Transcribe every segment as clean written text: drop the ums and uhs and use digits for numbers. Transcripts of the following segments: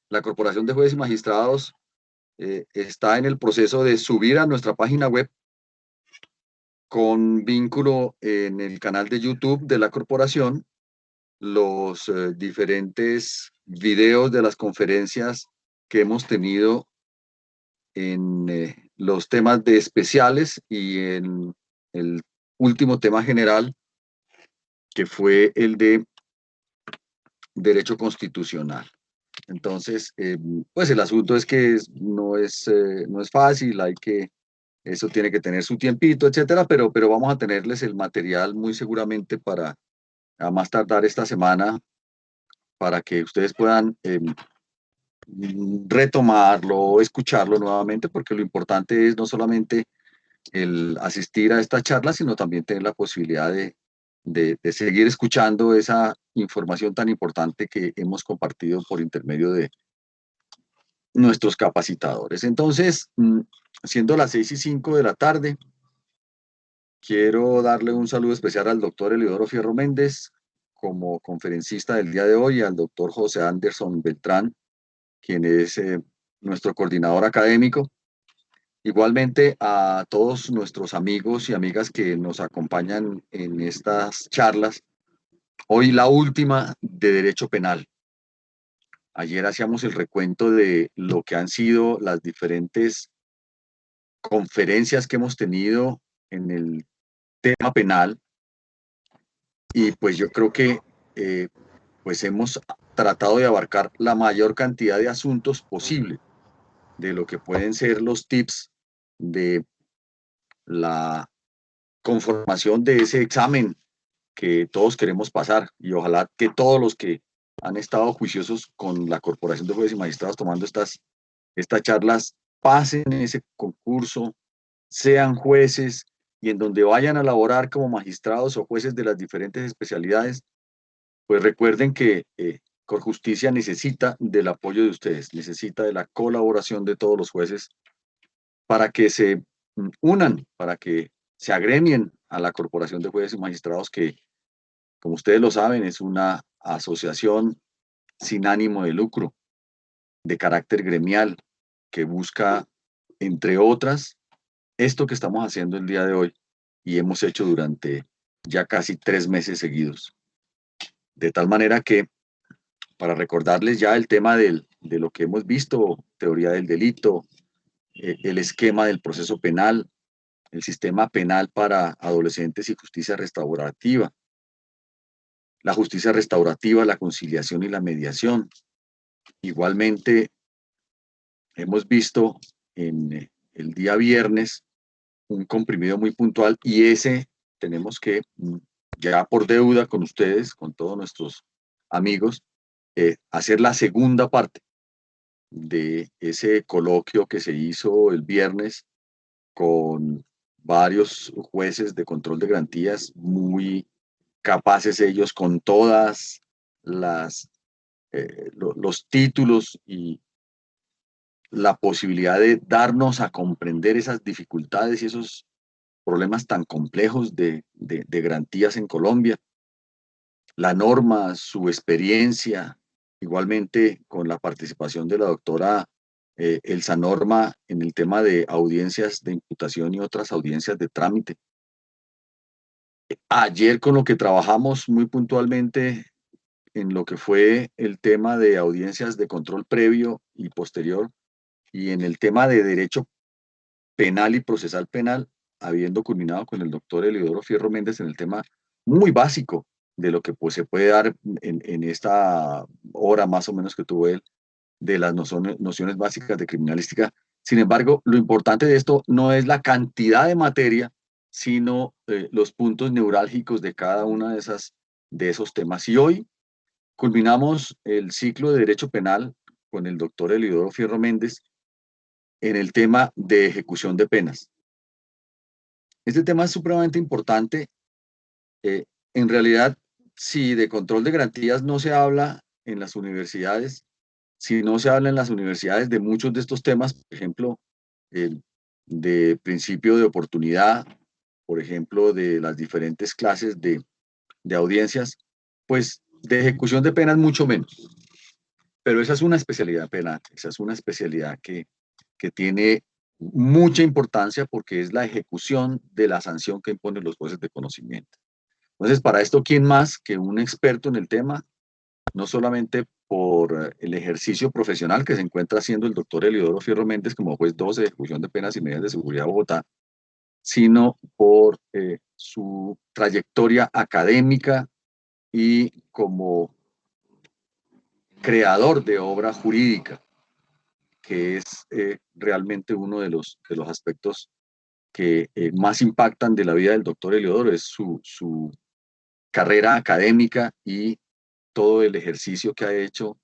La Corporación de Jueces y Magistrados está en el proceso de subir a nuestra página web con vínculo en el canal de YouTube de la corporación los diferentes videos de las conferencias que hemos tenido en los temas de especiales y en el último tema general, que fue el de derecho constitucional. Entonces, pues el asunto es que no es fácil, eso tiene que tener su tiempito, etcétera, pero vamos a tenerles el material muy seguramente para a más tardar esta semana para que ustedes puedan retomarlo, escucharlo nuevamente, porque lo importante es no solamente el asistir a esta charla, sino también tener la posibilidad de seguir escuchando esa información tan importante que hemos compartido por intermedio de nuestros capacitadores. Entonces, siendo las 6:05 de la tarde, quiero darle un saludo especial al doctor Eliodoro Fierro Méndez como conferencista del día de hoy, al doctor José Anderson Beltrán, quien es nuestro coordinador académico. Igualmente a todos nuestros amigos y amigas que nos acompañan en estas charlas. Hoy la última de Derecho Penal. Ayer hacíamos el recuento de lo que han sido las diferentes conferencias que hemos tenido en el tema penal y pues yo creo que pues hemos tratado de abarcar la mayor cantidad de asuntos posible de lo que pueden ser los tips de la conformación de ese examen que todos queremos pasar y ojalá que todos los que han estado juiciosos con la Corporación de Jueces y Magistrados tomando estas charlas pasen ese concurso, sean jueces y en donde vayan a laborar como magistrados o jueces de las diferentes especialidades, pues recuerden que Corjusticia necesita del apoyo de ustedes, necesita de la colaboración de todos los jueces para que se unan, para que se agremien a la Corporación de Jueces y Magistrados, que, como ustedes lo saben, es una asociación sin ánimo de lucro, de carácter gremial, que busca, entre otras, esto que estamos haciendo el día de hoy y hemos hecho durante ya casi 3 meses seguidos. De tal manera que, para recordarles ya el tema de lo que hemos visto, teoría del delito, el esquema del proceso penal, el sistema penal para adolescentes y justicia restaurativa, la justicia restaurativa, la conciliación y la mediación. Igualmente, hemos visto en el día viernes un comprimido muy puntual y ese tenemos que, ya por deuda con ustedes, con todos nuestros amigos, hacer la segunda parte de ese coloquio que se hizo el viernes con varios jueces de control de garantías muy capaces ellos con todas las los títulos y la posibilidad de darnos a comprender esas dificultades y esos problemas tan complejos de garantías en Colombia, la norma, su experiencia, igualmente con la participación de la doctora Elsa Norma en el tema de audiencias de imputación y otras audiencias de trámite. Ayer con lo que trabajamos muy puntualmente en lo que fue el tema de audiencias de control previo y posterior y en el tema de derecho penal y procesal penal, habiendo culminado con el doctor Eliodoro Fierro Méndez en el tema muy básico de lo que pues, se puede dar en esta hora más o menos que tuvo él, de las nociones básicas de criminalística. Sin embargo, lo importante de esto no es la cantidad de materia, sino los puntos neurálgicos de cada una de esos temas. Y hoy culminamos el ciclo de Derecho Penal con el doctor Eliodoro Fierro Méndez en el tema de ejecución de penas. Este tema es supremamente importante. Eh, en realidad, si de control de garantías no se habla en las universidades, si no se habla en las universidades de muchos de estos temas, por ejemplo, el de principio de oportunidad, por ejemplo, de las diferentes clases de audiencias, pues de ejecución de penas mucho menos. Pero esa es una especialidad penal, esa es una especialidad que tiene mucha importancia porque es la ejecución de la sanción que imponen los jueces de conocimiento. Entonces, para esto, ¿quién más que un experto en el tema? No solamente por el ejercicio profesional que se encuentra haciendo el doctor Eliodoro Fierro Méndez como juez 12 de ejecución de penas y medidas de seguridad de Bogotá, sino por su trayectoria académica y como creador de obra jurídica, que es realmente uno de los aspectos que más impactan de la vida del doctor Eliodoro, es su carrera académica y todo el ejercicio que ha hecho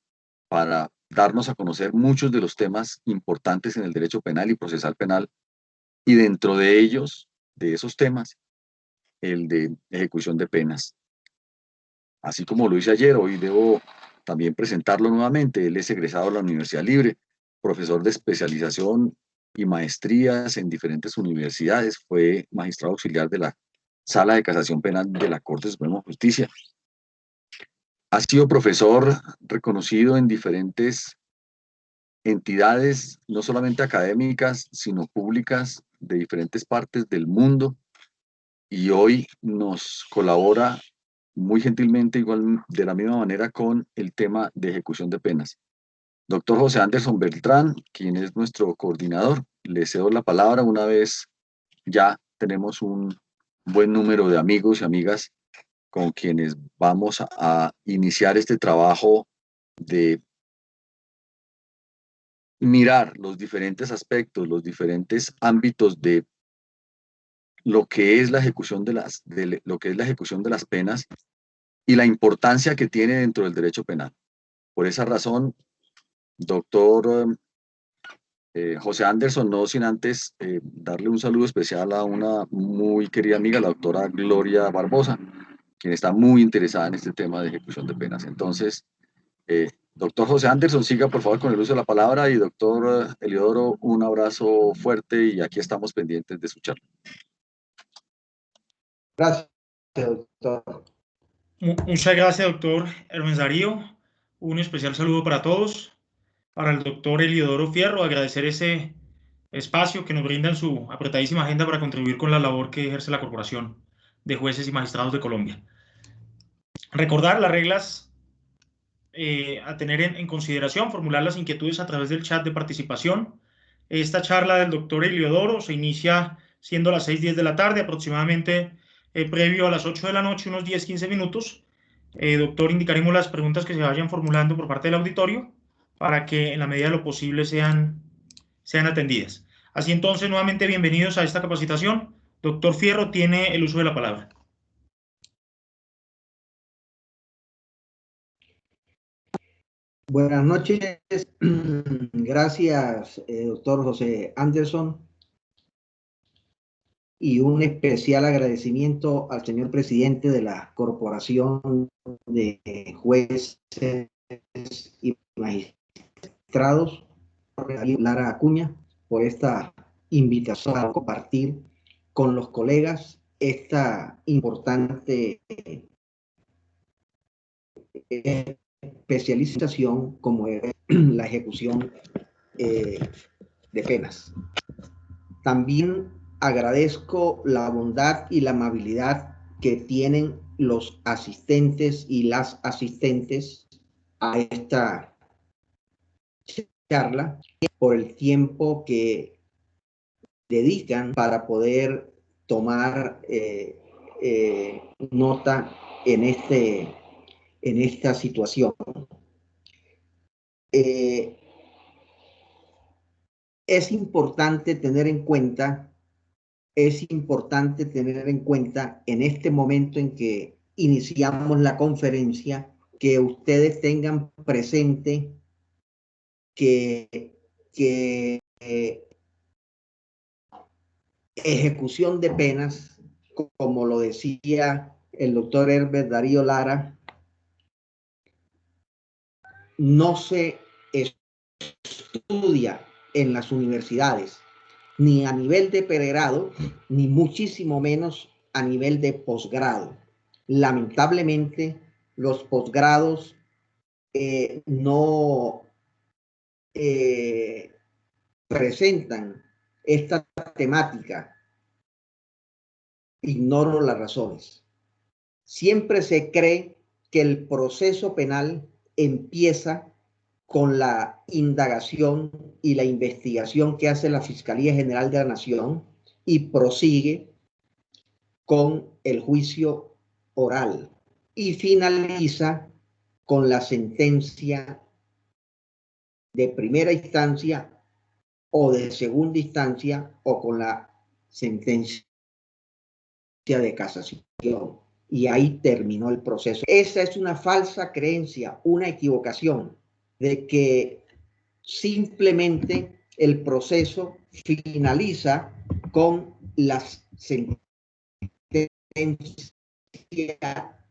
para darnos a conocer muchos de los temas importantes en el derecho penal y procesal penal, y dentro de ellos, de esos temas, el de ejecución de penas. Así como lo hice ayer, hoy debo también presentarlo nuevamente. Él es egresado de la Universidad Libre, profesor de especialización y maestrías en diferentes universidades, fue magistrado auxiliar de la Sala de Casación Penal de la Corte Suprema de Justicia. Ha sido profesor reconocido en diferentes entidades, no solamente académicas, sino públicas de diferentes partes del mundo, y hoy nos colabora muy gentilmente, igual de la misma manera, con el tema de ejecución de penas. Doctor José Anderson Beltrán, quien es nuestro coordinador, le cedo la palabra una vez ya tenemos un buen número de amigos y amigas con quienes vamos a iniciar este trabajo de mirar los diferentes aspectos, los diferentes ámbitos de lo que es la ejecución lo que es la ejecución de las penas y la importancia que tiene dentro del derecho penal. Por esa razón, doctor José Anderson, no sin antes darle un saludo especial a una muy querida amiga, la doctora Gloria Barbosa, quien está muy interesada en este tema de ejecución de penas. Entonces, doctor José Anderson, siga por favor con el uso de la palabra, y doctor Eliodoro, un abrazo fuerte y aquí estamos pendientes de su charla. Gracias, doctor. Muchas gracias, doctor Hermes Darío. Un especial saludo para todos. Para el doctor Eliodoro Fierro, agradecer ese espacio que nos brinda en su apretadísima agenda para contribuir con la labor que ejerce la Corporación de Jueces y Magistrados de Colombia. Recordar las reglas a tener en consideración, formular las inquietudes a través del chat de participación. Esta charla del doctor Eliodoro se inicia siendo las 6:10 de la tarde, aproximadamente previo a las 8 de la noche, unos 10-15 minutos. Doctor, indicaremos las preguntas que se vayan formulando por parte del auditorio para que en la medida de lo posible sean atendidas. Así entonces, nuevamente bienvenidos a esta capacitación. Doctor Fierro tiene el uso de la palabra. Buenas noches. Gracias, doctor José Anderson. Y un especial agradecimiento al señor presidente de la Corporación de Jueces y Magistrados, Lara Acuña, por esta invitación a compartir con los colegas esta importante especialización como es la ejecución de penas. También agradezco la bondad y la amabilidad que tienen los asistentes y las asistentes a esta charla por el tiempo que dedican para poder tomar nota en esta situación. Es importante tener en cuenta en este momento en que iniciamos la conferencia, que ustedes tengan presente que ejecución de penas, como lo decía el doctor Herbert Darío Lara, no se estudia en las universidades, ni a nivel de pregrado, ni muchísimo menos a nivel de posgrado. Lamentablemente, los posgrados no presentan esta temática, ignoro las razones. Siempre se cree que el proceso penal empieza con la indagación y la investigación que hace la Fiscalía General de la Nación y prosigue con el juicio oral y finaliza con la sentencia de primera instancia o de segunda instancia o con la sentencia de casación. Y ahí terminó el proceso. Esa es una falsa creencia, una equivocación de que simplemente el proceso finaliza con la sentencia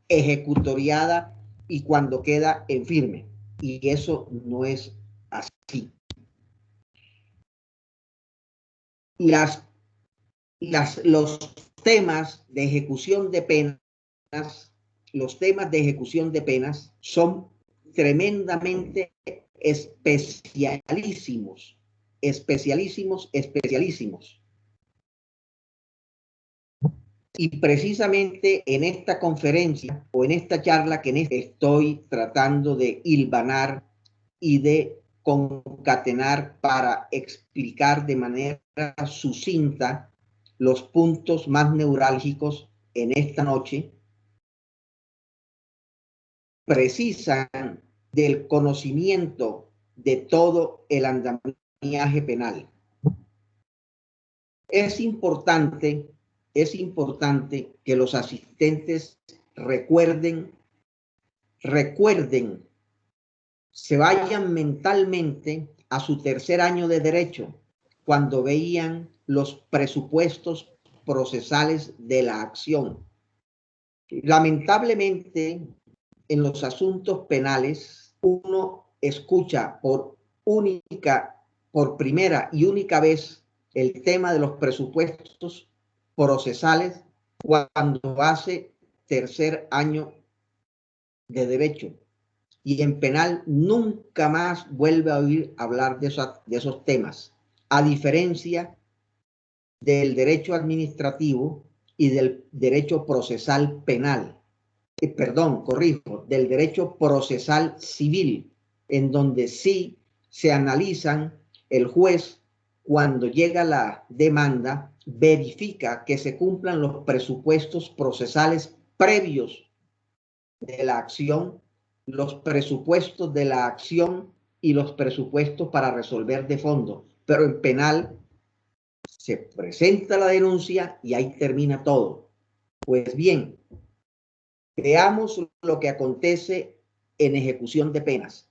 ejecutoriada y cuando queda en firme. Y eso no es así. Los temas de ejecución de penas, son tremendamente especialísimos. Y precisamente en esta conferencia o en esta charla que estoy tratando de hilvanar y de concatenar para explicar de manera sucinta los puntos más neurálgicos en esta noche, precisan del conocimiento de todo el andamiaje penal. Es importante que los asistentes recuerden, se vayan mentalmente a su tercer año de derecho cuando veían los presupuestos procesales de la acción. Lamentablemente, en los asuntos penales, uno escucha por primera y única vez el tema de los presupuestos procesales cuando hace tercer año de derecho. Y en penal nunca más vuelve a oír hablar de esos temas, a diferencia del derecho administrativo y del derecho procesal penal. Del derecho procesal civil, en donde sí se analizan, el juez, cuando llega la demanda, verifica que se cumplan los presupuestos procesales previos de la acción, los presupuestos de la acción y los presupuestos para resolver de fondo. Pero en penal se presenta la denuncia y ahí termina todo. Pues bien, veamos lo que acontece en ejecución de penas.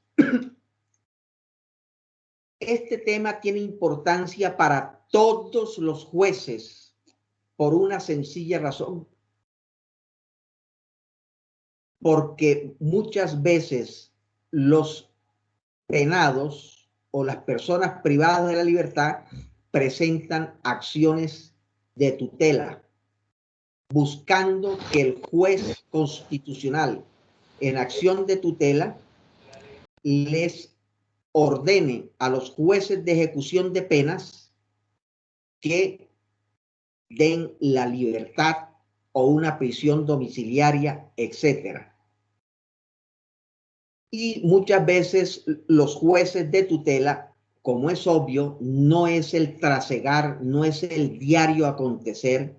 Este tema tiene importancia para todos los jueces por una sencilla razón. Porque muchas veces los penados o las personas privadas de la libertad presentan acciones de tutela, buscando que el juez constitucional en acción de tutela les ordene a los jueces de ejecución de penas que den la libertad o una prisión domiciliaria, etcétera. Y muchas veces los jueces de tutela, como es obvio, no es el trasegar, no es el diario acontecer,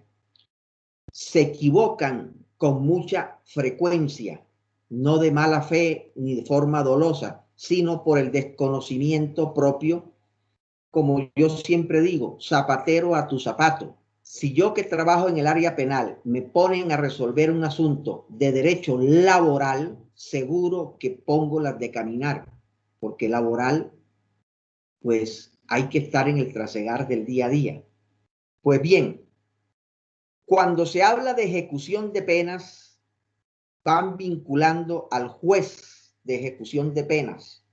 se equivocan con mucha frecuencia, no de mala fe ni de forma dolosa, sino por el desconocimiento propio. Como yo siempre digo, zapatero a tu zapato. Si yo, que trabajo en el área penal, me ponen a resolver un asunto de derecho laboral, seguro que pongo las de caminar, porque laboral, pues hay que estar en el trasegar del día a día. Pues bien, cuando se habla de ejecución de penas, van vinculando al juez de ejecución de penas,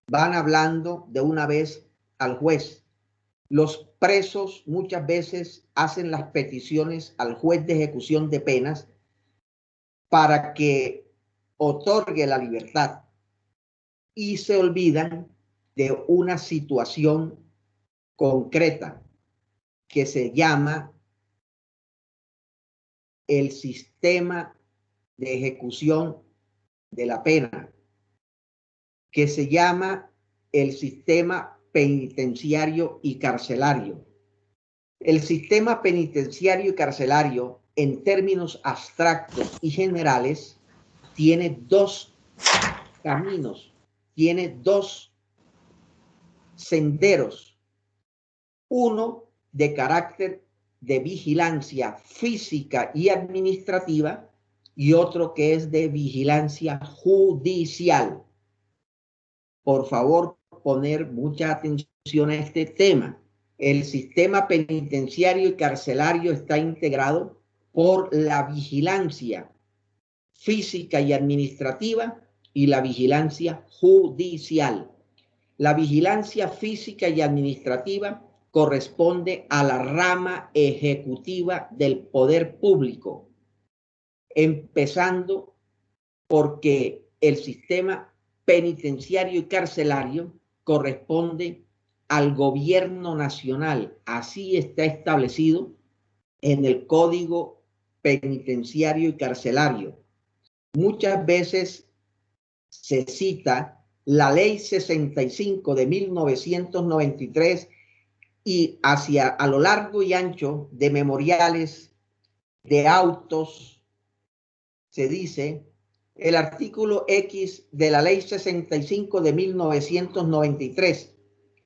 van hablando de una vez al juez. Los presos muchas veces hacen las peticiones al juez de ejecución de penas para que otorgue la libertad. y se olvidan de una situación concreta que se llama el sistema de ejecución de la pena, que se llama el sistema penitenciario y carcelario. El sistema penitenciario y carcelario, en términos abstractos y generales, tiene dos caminos, tiene dos senderos. Uno de carácter de vigilancia física y administrativa y otro que es de vigilancia judicial. Por favor, poner mucha atención a este tema. El sistema penitenciario y carcelario está integrado por la vigilancia física y administrativa y la vigilancia judicial. La vigilancia física y administrativa corresponde a la rama ejecutiva del poder público, empezando porque el sistema penitenciario y carcelario corresponde al gobierno nacional. Así está establecido en el Código Penitenciario y Carcelario. Muchas veces se cita la Ley 65 de 1993 y a lo largo y ancho de memoriales, de autos, se dice el artículo X de la Ley 65 de 1993.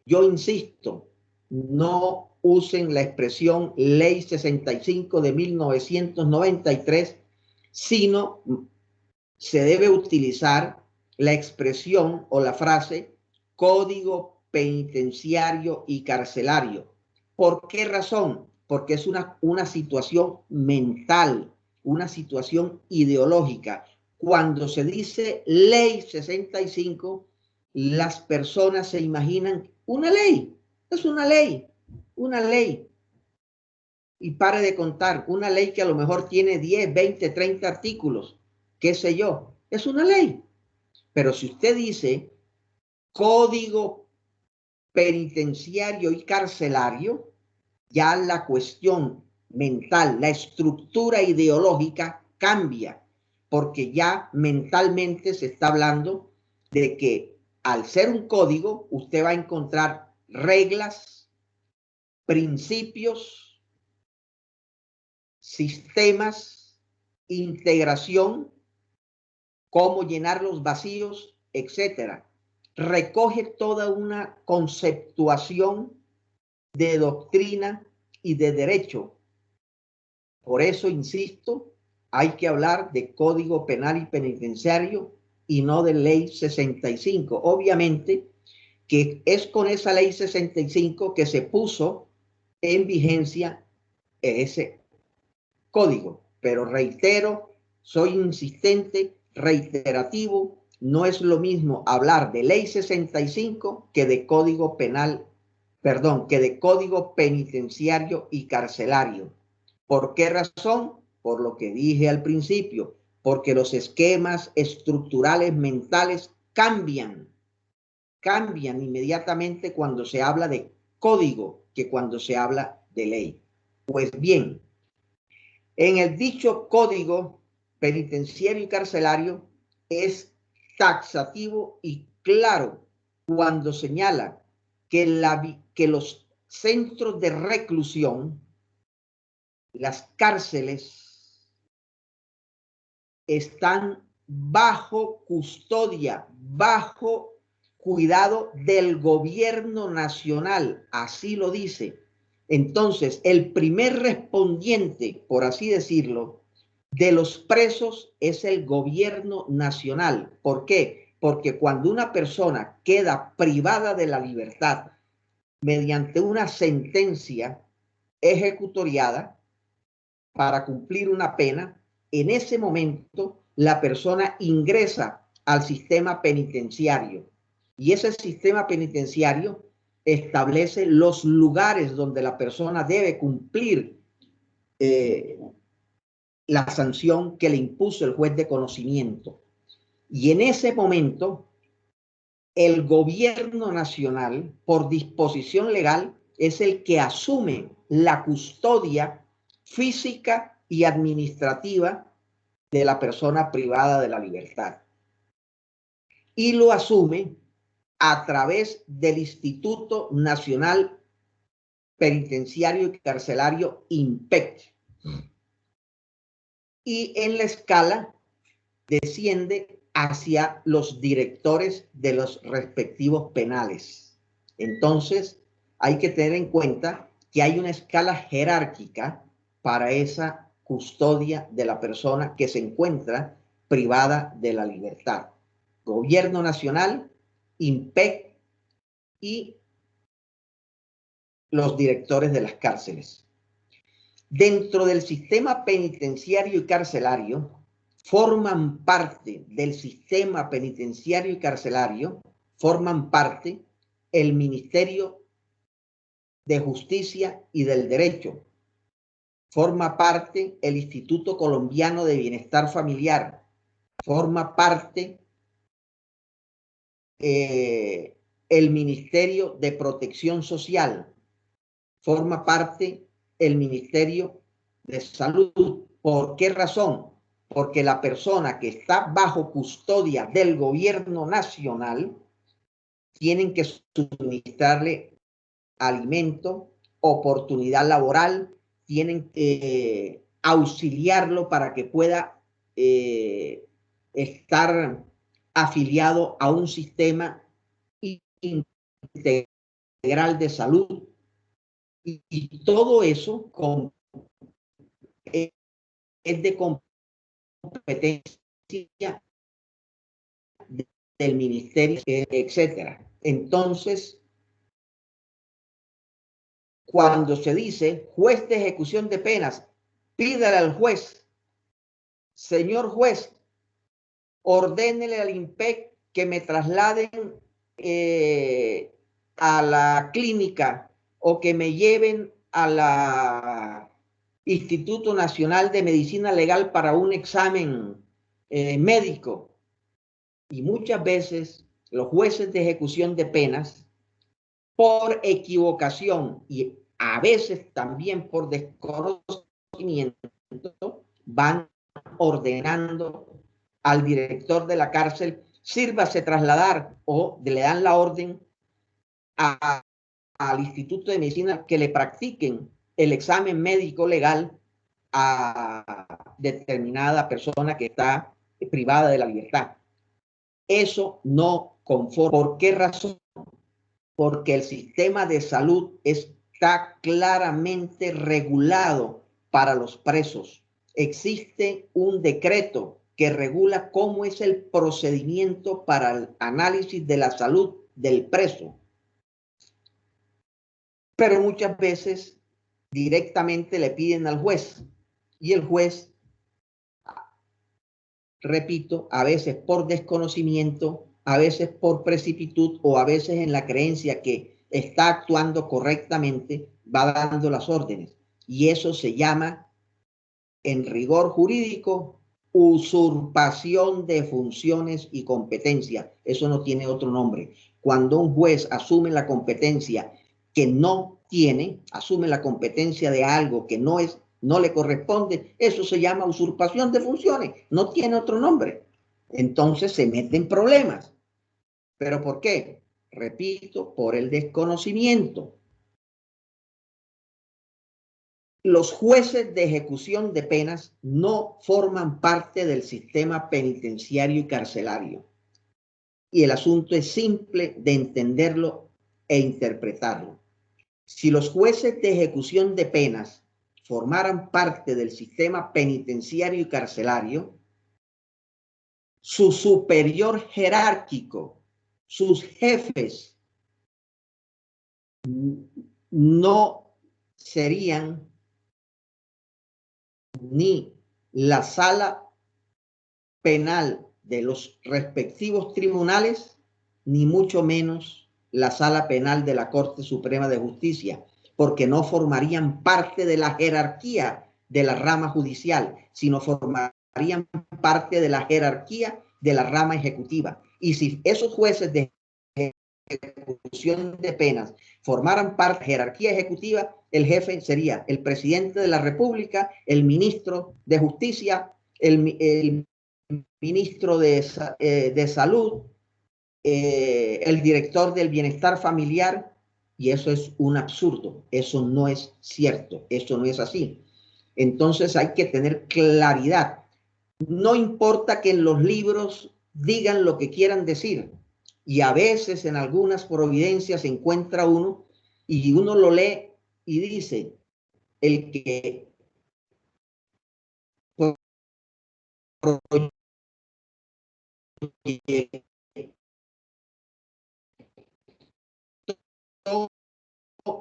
Yo insisto, no usen la expresión Ley 65 de 1993, sino se debe utilizar la expresión o la frase Código Penitenciario y Carcelario. ¿Por qué razón? Porque es una situación mental, una situación ideológica. Cuando se dice Ley 65, las personas se imaginan una ley, es una ley, una ley. Y pare de contar, una ley que a lo mejor tiene 10, 20, 30 artículos, qué sé yo, es una ley. Pero si usted dice Código Penitenciario y Carcelario, ya la cuestión mental, la estructura ideológica cambia, porque ya mentalmente se está hablando de que al ser un código, usted va a encontrar reglas, principios, sistemas, integración, cómo llenar los vacíos, etcétera. Recoge toda una conceptuación de doctrina y de derecho. Por eso, insisto, hay que hablar de Código Penal y Penitenciario y no de Ley 65. Obviamente que es con esa Ley 65 que se puso en vigencia ese código. Pero reitero, soy insistente, reiterativo, no es lo mismo hablar de Ley 65 que de Código Penal, perdón, que de Código Penitenciario y Carcelario. ¿Por qué razón? Por lo que dije al principio, porque los esquemas estructurales mentales cambian inmediatamente cuando se habla de código que cuando se habla de ley. Pues bien, en el dicho Código Penitenciario y Carcelario es taxativo y claro cuando señala que los centros de reclusión, las cárceles, están bajo custodia, bajo cuidado del gobierno nacional, así lo dice. Entonces, el primer respondiente, por así decirlo, de los presos es el gobierno nacional. ¿Por qué? Porque cuando una persona queda privada de la libertad mediante una sentencia ejecutoriada para cumplir una pena, en ese momento la persona ingresa al sistema penitenciario y ese sistema penitenciario establece los lugares donde la persona debe cumplir la sanción que le impuso el juez de conocimiento. Y en ese momento el gobierno nacional, por disposición legal, es el que asume la custodia física y administrativa de la persona privada de la libertad. Y lo asume a través del Instituto Nacional Penitenciario y Carcelario, INPEC. Y en la escala desciende hacia los directores de los respectivos penales. Entonces, hay que tener en cuenta que hay una escala jerárquica para esa custodia de la persona que se encuentra privada de la libertad. Gobierno Nacional, INPEC y los directores de las cárceles. Dentro del sistema penitenciario y carcelario, forman parte del sistema penitenciario y carcelario, forman parte el Ministerio de Justicia y del Derecho, forma parte el Instituto Colombiano de Bienestar Familiar, forma parte el Ministerio de Protección Social, forma parte el Ministerio de Salud. ¿Por qué razón? Porque la persona que está bajo custodia del gobierno nacional tienen que suministrarle alimento, oportunidad laboral, tienen que auxiliarlo para que pueda estar afiliado a un sistema integral de salud. Y todo eso es de competencia del ministerio, etcétera. Entonces, cuando se dice juez de ejecución de penas, pídale al juez, señor juez, ordénele al INPEC que me trasladen a la clínica o que me lleven a la Instituto Nacional de Medicina Legal para un examen médico. Y muchas veces los jueces de ejecución de penas, por equivocación y a veces también por desconocimiento, van ordenando al director de la cárcel, sírvase trasladar, o le dan la orden al Instituto de Medicina que le practiquen el examen médico legal a determinada persona que está privada de la libertad. Eso no conforma. ¿Por qué razón? Porque el sistema de salud está claramente regulado para los presos. Existe un decreto que regula cómo es el procedimiento para el análisis de la salud del preso. Pero muchas veces directamente le piden al juez y el juez, repito, a veces por desconocimiento, a veces por precipitud o a veces en la creencia que está actuando correctamente, va dando las órdenes. Y eso se llama, en rigor jurídico, usurpación de funciones y competencia. Eso no tiene otro nombre. Cuando un juez asume la competencia que no tiene, asume la competencia de algo que no le corresponde, eso se llama usurpación de funciones, no tiene otro nombre. Entonces se meten problemas. ¿Pero por qué? Repito, por el desconocimiento. Los jueces de ejecución de penas no forman parte del sistema penitenciario y carcelario. Y el asunto es simple de entenderlo e interpretarlo. Si los jueces de ejecución de penas formaran parte del sistema penitenciario y carcelario, su superior jerárquico, sus jefes, no serían ni la sala penal de los respectivos tribunales, ni mucho menos la sala penal de la Corte Suprema de Justicia, porque no formarían parte de la jerarquía de la rama judicial, sino formarían parte de la jerarquía de la rama ejecutiva. Y si esos jueces de ejecución de penas formaran parte de la jerarquía ejecutiva, el jefe sería el presidente de la República, el ministro de Justicia, el ministro de Salud, el director del Bienestar Familiar, y eso es un absurdo, eso no es cierto, eso no es así. Entonces hay que tener claridad. No importa que en los libros digan lo que quieran decir, y a veces en algunas providencias se encuentra uno y uno lo lee y dice, el que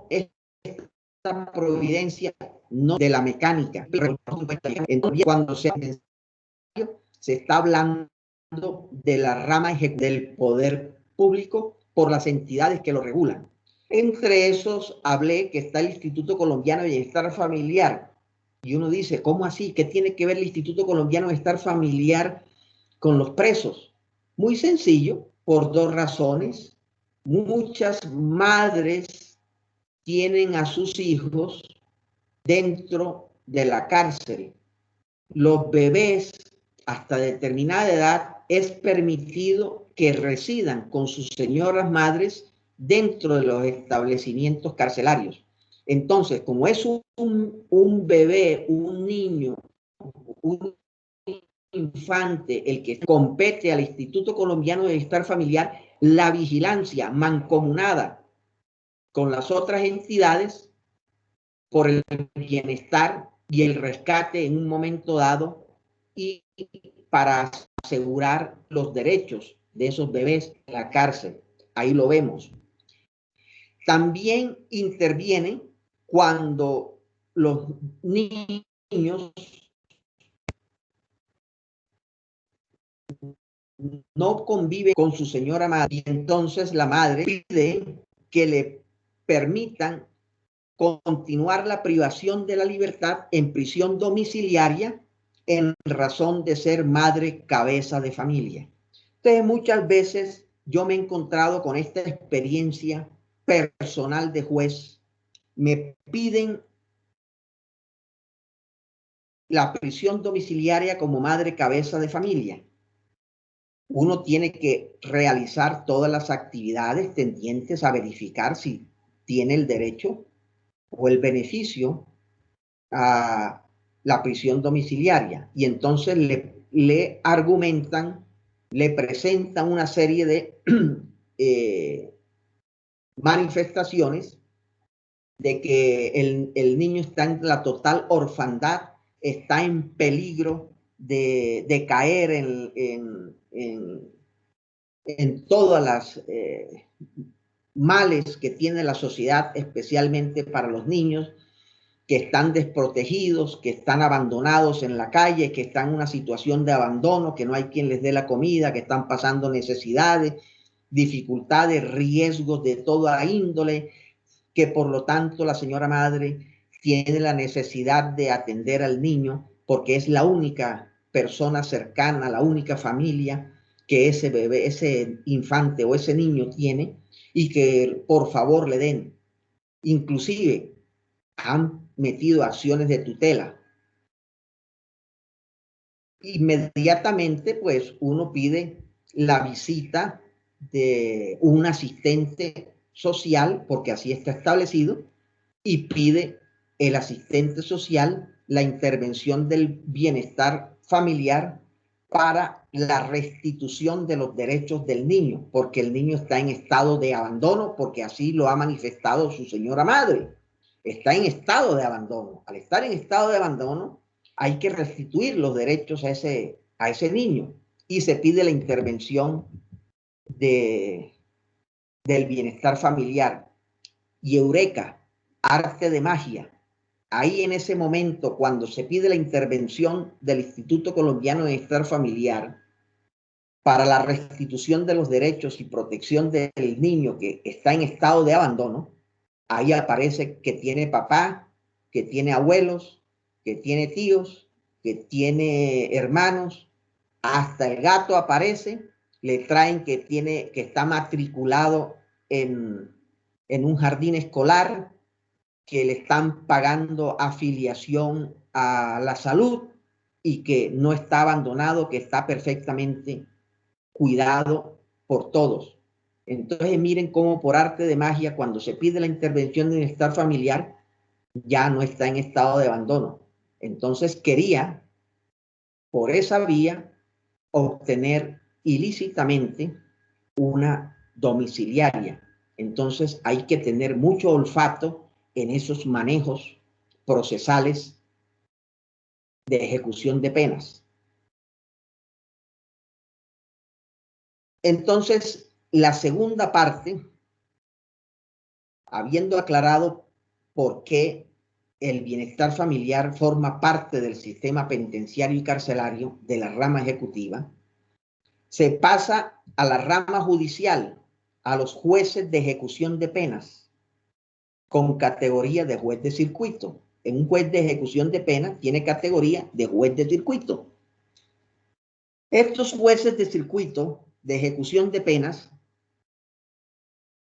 esta providencia no de la mecánica, cuando se está hablando de la rama del poder público por las entidades que lo regulan. Entre esos hablé que está el Instituto Colombiano de Bienestar Familiar. Y uno dice, ¿cómo así? ¿Qué tiene que ver el Instituto Colombiano de Bienestar Familiar con los presos? Muy sencillo, por dos razones. Muchas madres tienen a sus hijos dentro de la cárcel. Los bebés hasta determinada edad es permitido que residan con sus señoras madres dentro de los establecimientos carcelarios. Entonces, como es un bebé, un niño, un infante, el que compete al Instituto Colombiano de Bienestar Familiar, la vigilancia mancomunada con las otras entidades por el bienestar y el rescate en un momento dado y para asegurar los derechos de esos bebés en la cárcel. Ahí lo vemos. También intervienen cuando los niños no conviven con su señora madre y entonces la madre pide que le permitan continuar la privación de la libertad en prisión domiciliaria en razón de ser madre cabeza de familia. Entonces, muchas veces yo me he encontrado con esta experiencia personal de juez. Me piden la prisión domiciliaria como madre cabeza de familia. Uno tiene que realizar todas las actividades tendientes a verificar si tiene el derecho o el beneficio a la prisión domiciliaria. Y entonces le argumentan, le presentan una serie de manifestaciones de que el niño está en la total orfandad, está en peligro de caer en todas las males que tiene la sociedad, especialmente para los niños, que están desprotegidos, que están abandonados en la calle, que están en una situación de abandono, que no hay quien les dé la comida, que están pasando necesidades, dificultades, riesgos de toda índole, que por lo tanto la señora madre tiene la necesidad de atender al niño porque es la única persona cercana, la única familia que ese bebé, ese infante o ese niño tiene, y que por favor le den. Inclusive han metido acciones de tutela. Inmediatamente, pues, uno pide la visita de un asistente social, porque así está establecido, y pide el asistente social la intervención del bienestar familiar para la restitución de los derechos del niño, porque el niño está en estado de abandono, porque así lo ha manifestado su señora madre. Está en estado de abandono. Al estar en estado de abandono, hay que restituir los derechos a ese niño, y se pide la intervención del bienestar familiar. Y eureka, arte de magia. Ahí en ese momento, cuando se pide la intervención del Instituto Colombiano de Bienestar Familiar para la restitución de los derechos y protección del niño que está en estado de abandono, ahí aparece que tiene papá, que tiene abuelos, que tiene tíos, que tiene hermanos, hasta el gato aparece, le traen que está matriculado en un jardín escolar, que le están pagando afiliación a la salud y que no está abandonado, que está perfectamente cuidado por todos. Entonces miren cómo por arte de magia, cuando se pide la intervención de bienestar familiar, ya no está en estado de abandono. Entonces quería, por esa vía, obtener ilícitamente una domiciliaria. Entonces hay que tener mucho olfato en esos manejos procesales de ejecución de penas. Entonces, la segunda parte, habiendo aclarado por qué el bienestar familiar forma parte del sistema penitenciario y carcelario de la rama ejecutiva, se pasa a la rama judicial, a los jueces de ejecución de penas, con categoría de juez de circuito. En un juez de ejecución de penas tiene categoría de juez de circuito. Estos jueces de circuito de ejecución de penas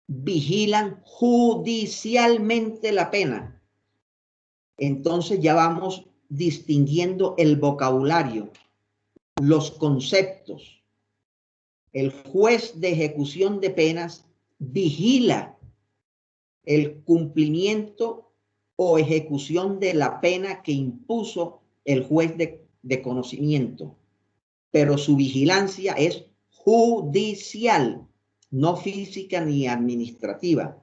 vigilan judicialmente la pena. Entonces ya vamos distinguiendo el vocabulario, los conceptos. El juez de ejecución de penas vigila el cumplimiento o ejecución de la pena que impuso el juez de conocimiento, pero su vigilancia es judicial, no física ni administrativa.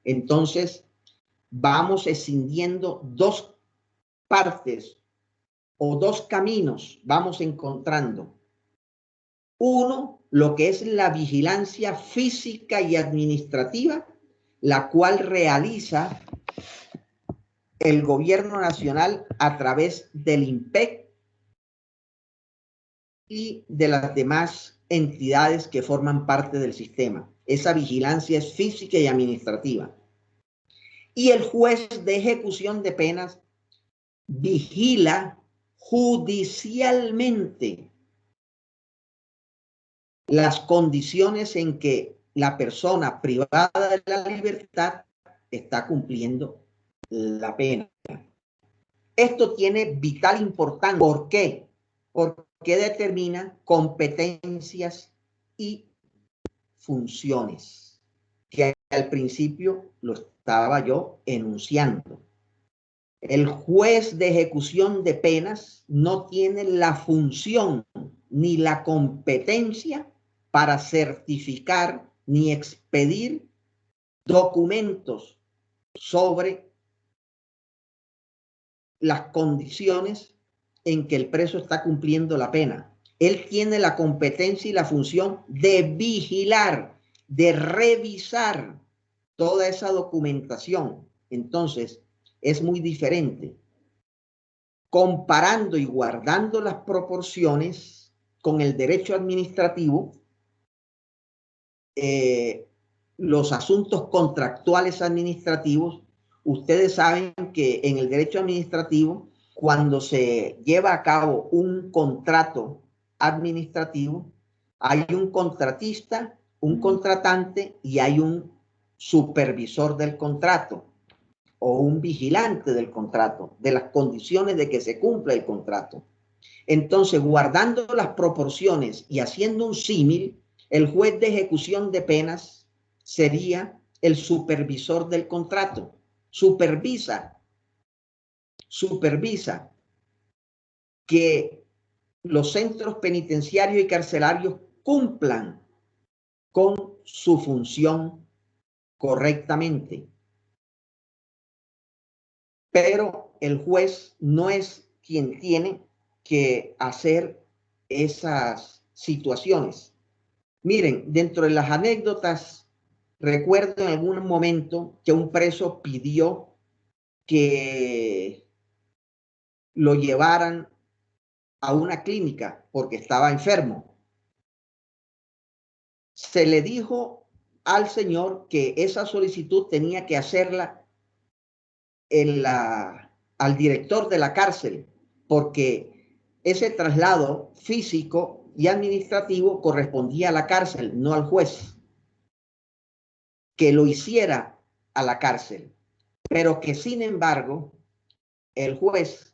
Entonces, vamos escindiendo dos partes o dos caminos, vamos encontrando. Uno, lo que es la vigilancia física y administrativa, la cual realiza el gobierno nacional a través del INPEC y de las demás entidades que forman parte del sistema. Esa vigilancia es física y administrativa. Y el juez de ejecución de penas vigila judicialmente las condiciones en que la persona privada de la libertad está cumpliendo la pena. Esto tiene vital importancia. ¿Por qué? Porque determina competencias y funciones, que al principio lo estaba yo enunciando. El juez de ejecución de penas no tiene la función ni la competencia para certificar ni expedir documentos sobre las condiciones en que el preso está cumpliendo la pena. Él tiene la competencia y la función de vigilar, de revisar toda esa documentación. Entonces, es muy diferente. Comparando y guardando las proporciones con el derecho administrativo, los asuntos contractuales administrativos, ustedes saben que en el derecho administrativo, cuando se lleva a cabo un contrato administrativo, hay un contratista, un contratante y hay un supervisor del contrato o un vigilante del contrato, de las condiciones de que se cumpla el contrato. Entonces, guardando las proporciones y haciendo un símil, el juez de ejecución de penas sería el supervisor del contrato. Supervisa que los centros penitenciarios y carcelarios cumplan con su función correctamente. Pero el juez no es quien tiene que hacer esas situaciones. Miren, dentro de las anécdotas, recuerdo en algún momento que un preso pidió que lo llevaran a una clínica porque estaba enfermo. Se le dijo al señor que esa solicitud tenía que hacerla al director de la cárcel, porque ese traslado físico y administrativo correspondía a la cárcel, no al juez. que lo hiciera a la cárcel, pero que sin embargo el juez,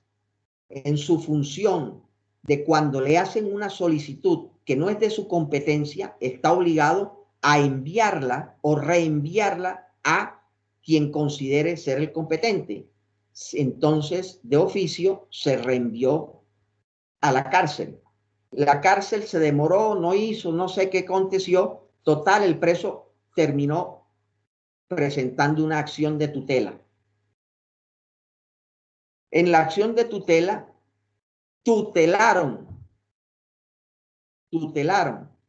en su función de cuando le hacen una solicitud que no es de su competencia, está obligado a enviarla o reenviarla a quien considere ser el competente. Entonces, de oficio, se reenvió a la cárcel. La cárcel se demoró, no hizo, no sé qué aconteció. Total, el preso terminó presentando una acción de tutela. En la acción de tutela, tutelaron.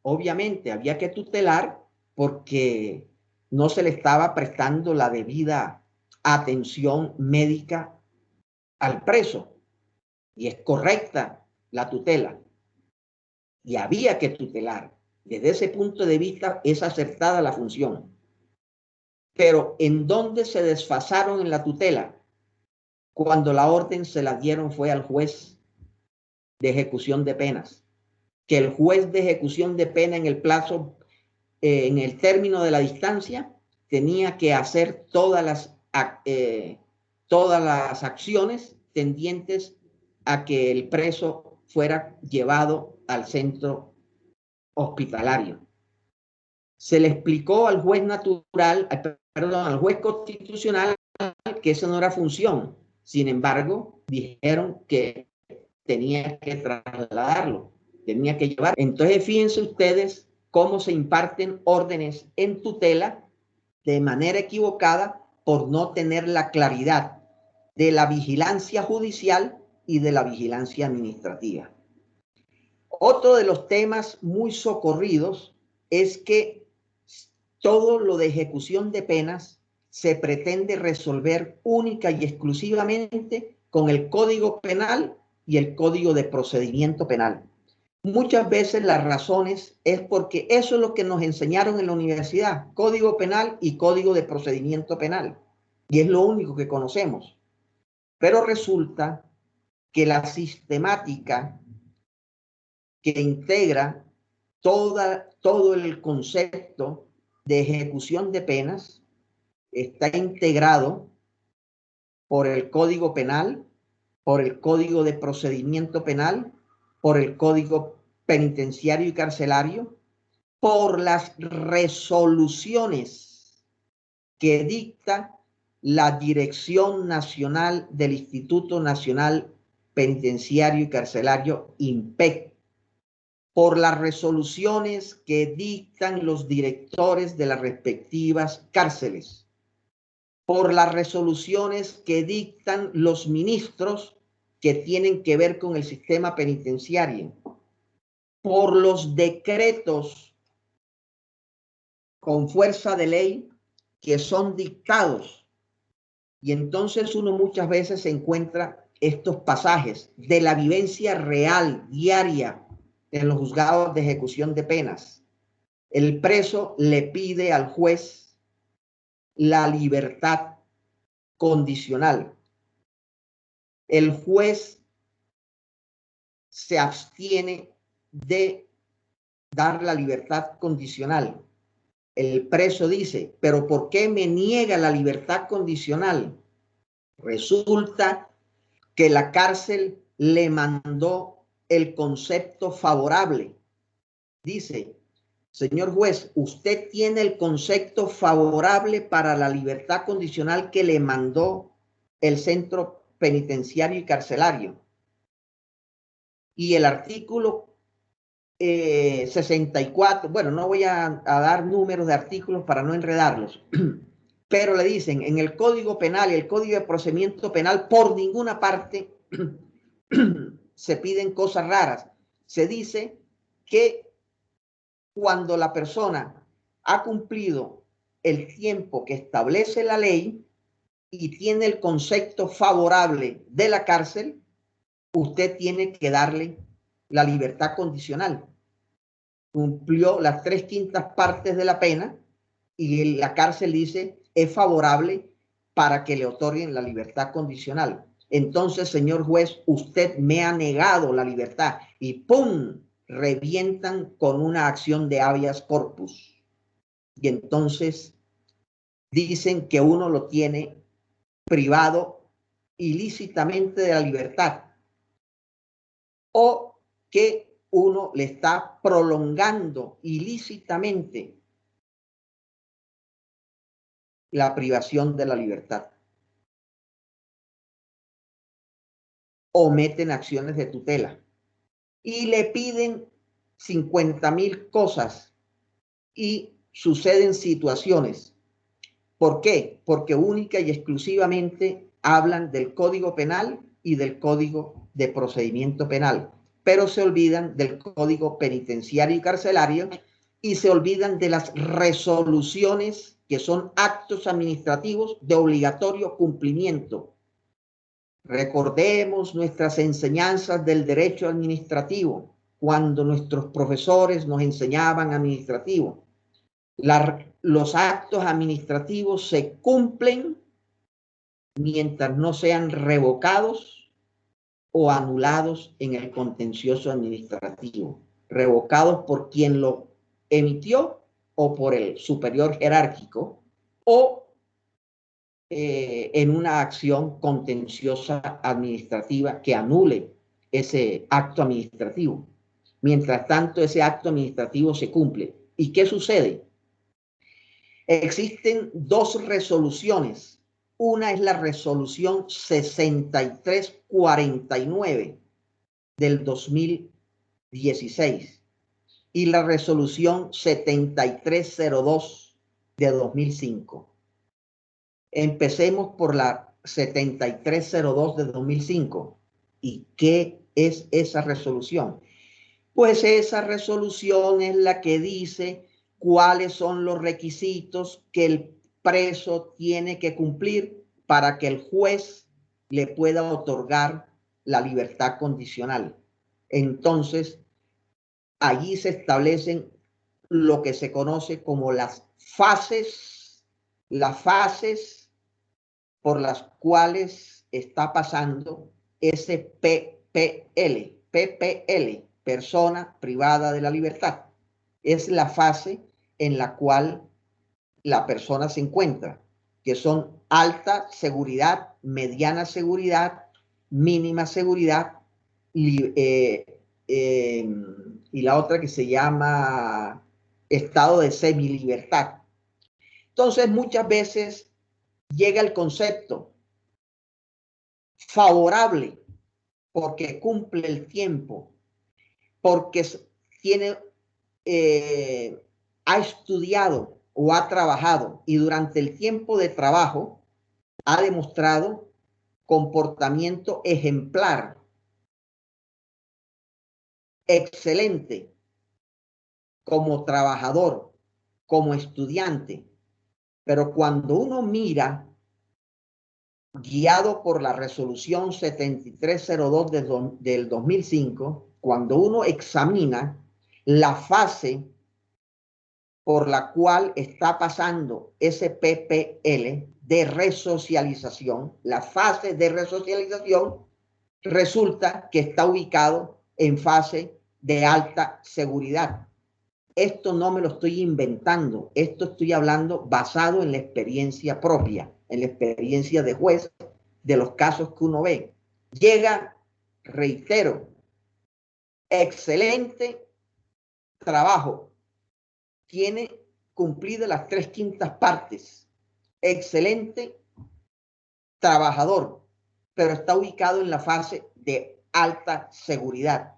Obviamente, había que tutelar porque no se le estaba prestando la debida atención médica al preso. Y es correcta la tutela. Y había que tutelar. Desde ese punto de vista es acertada la función. Pero ¿en dónde se desfasaron en la tutela? Cuando la orden se la dieron fue al juez de ejecución de penas. Que el juez de ejecución de pena en el plazo, en el término de la distancia, tenía que hacer todas las acciones tendientes a que el preso fuera llevado al centro hospitalario. Se le explicó al juez natural, al juez constitucional, que esa no era función. Sin embargo, dijeron que tenía que trasladarlo, tenía que llevar. Entonces, fíjense ustedes cómo se imparten órdenes en tutela de manera equivocada por no tener la claridad de la vigilancia judicial y de la vigilancia administrativa. Otro de los temas muy socorridos es que todo lo de ejecución de penas se pretende resolver única y exclusivamente con el Código Penal y el Código de Procedimiento Penal. Muchas veces las razones es porque eso es lo que nos enseñaron en la universidad, Código Penal y Código de Procedimiento Penal, y es lo único que conocemos. Pero resulta que la sistemática que integra todo el concepto de ejecución de penas está integrado por el Código Penal, por el Código de Procedimiento Penal, por el Código Penitenciario y Carcelario, por las resoluciones que dicta la Dirección Nacional del Instituto Nacional Penitenciario y Carcelario, INPEC, por las resoluciones que dictan los directores de las respectivas cárceles, por las resoluciones que dictan los ministros que tienen que ver con el sistema penitenciario, por los decretos con fuerza de ley que son dictados. Y entonces uno muchas veces encuentra estos pasajes de la vivencia real, diaria, en los juzgados de ejecución de penas. El preso le pide al juez la libertad condicional. El juez se abstiene de dar la libertad condicional. El preso dice, ¿pero por qué me niega la libertad condicional? Resulta que la cárcel le mandó el concepto favorable. Dice, señor juez, usted tiene el concepto favorable para la libertad condicional que le mandó el centro penitenciario y carcelario. Y el artículo 64, bueno, no voy a dar números de artículos para no enredarlos, pero le dicen, en el Código Penal y el Código de Procedimiento Penal, por ninguna parte se piden cosas raras. Se dice que cuando la persona ha cumplido el tiempo que establece la ley y tiene el concepto favorable de la cárcel, usted tiene que darle la libertad condicional. Cumplió las 3/5 partes de la pena y la cárcel dice es favorable para que le otorguen la libertad condicional. Entonces, señor juez, usted me ha negado la libertad y ¡pum! Revientan con una acción de habeas corpus. Y entonces dicen que uno lo tiene privado ilícitamente de la libertad o que uno le está prolongando ilícitamente la privación de la libertad. O meten acciones de tutela y le piden 50.000 cosas y suceden situaciones. ¿Por qué? Porque única y exclusivamente hablan del Código Penal y del Código de Procedimiento Penal, pero se olvidan del Código Penitenciario y Carcelario y se olvidan de las resoluciones que son actos administrativos de obligatorio cumplimiento. Recordemos nuestras enseñanzas del derecho administrativo, cuando nuestros profesores nos enseñaban administrativo. Los actos administrativos se cumplen mientras no sean revocados o anulados en el contencioso administrativo, revocados por quien lo emitió o por el superior jerárquico o en una acción contenciosa administrativa que anule ese acto administrativo. Mientras tanto, ese acto administrativo se cumple. ¿Y qué sucede? Existen dos resoluciones. Una es la resolución 6349 del 2016 y la resolución 7302 de 2005. Empecemos por la 7302 de 2005. ¿Y qué es esa resolución? Pues esa resolución es la que dice cuáles son los requisitos que el preso tiene que cumplir para que el juez le pueda otorgar la libertad condicional. Entonces, allí se establecen lo que se conoce como las fases por las cuales está pasando ese PPL, persona privada de la libertad. Es la fase en la cual la persona se encuentra, que son alta seguridad, mediana seguridad, mínima seguridad, y la otra que se llama estado de semilibertad. Entonces, muchas veces llega el concepto favorable porque cumple el tiempo, porque tiene, ha estudiado o ha trabajado y durante el tiempo de trabajo ha demostrado comportamiento ejemplar, excelente, como trabajador, como estudiante. Pero cuando uno mira, guiado por la resolución 7302 del 2005, cuando uno examina la fase por la cual está pasando ese PPL de resocialización, la fase de resocialización, resulta que está ubicado en fase de alta seguridad. Esto no me lo estoy inventando, esto estoy hablando basado en la experiencia propia, en la experiencia de juez, de los casos que uno ve. Llega, reitero, excelente trabajo, tiene cumplido las 3/5 partes, excelente trabajador, pero está ubicado en la fase de alta seguridad.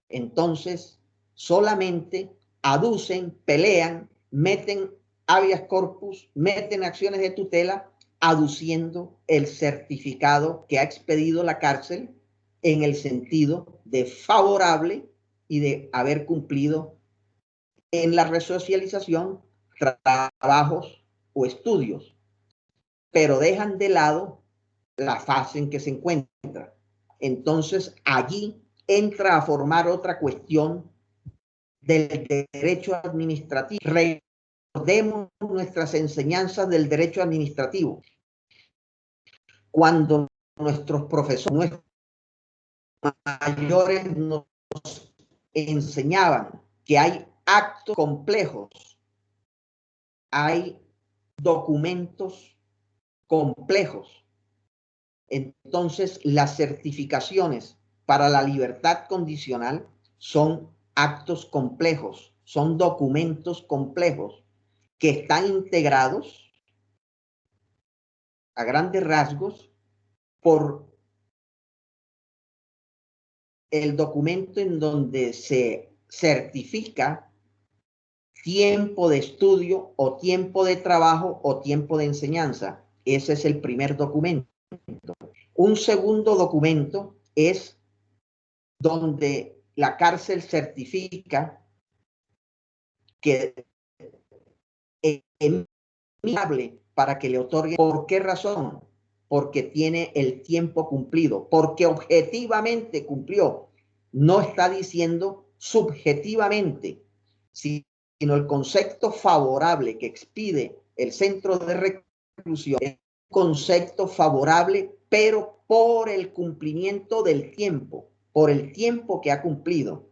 Entonces, solamente aducen, pelean, meten habeas corpus, meten acciones de tutela, aduciendo el certificado que ha expedido la cárcel en el sentido de favorable y de haber cumplido en la resocialización trabajos o estudios, pero dejan de lado la fase en que se encuentra. Entonces, allí entra a formar otra cuestión del derecho administrativo. Recordemos nuestras enseñanzas del derecho administrativo. Cuando nuestros profesores, nuestros mayores nos enseñaban que hay actos complejos, hay documentos complejos. Entonces, las certificaciones para la libertad condicional son actos complejos, son documentos complejos que están integrados a grandes rasgos por el documento en donde se certifica tiempo de estudio o tiempo de trabajo o tiempo de enseñanza. Ese es el primer documento. Un segundo documento es donde la cárcel certifica que es viable para que le otorgue. ¿Por qué razón? Porque tiene el tiempo cumplido, porque objetivamente cumplió. No está diciendo subjetivamente, sino el concepto favorable que expide el centro de reclusión es un concepto favorable, pero por el cumplimiento del tiempo, por el tiempo que ha cumplido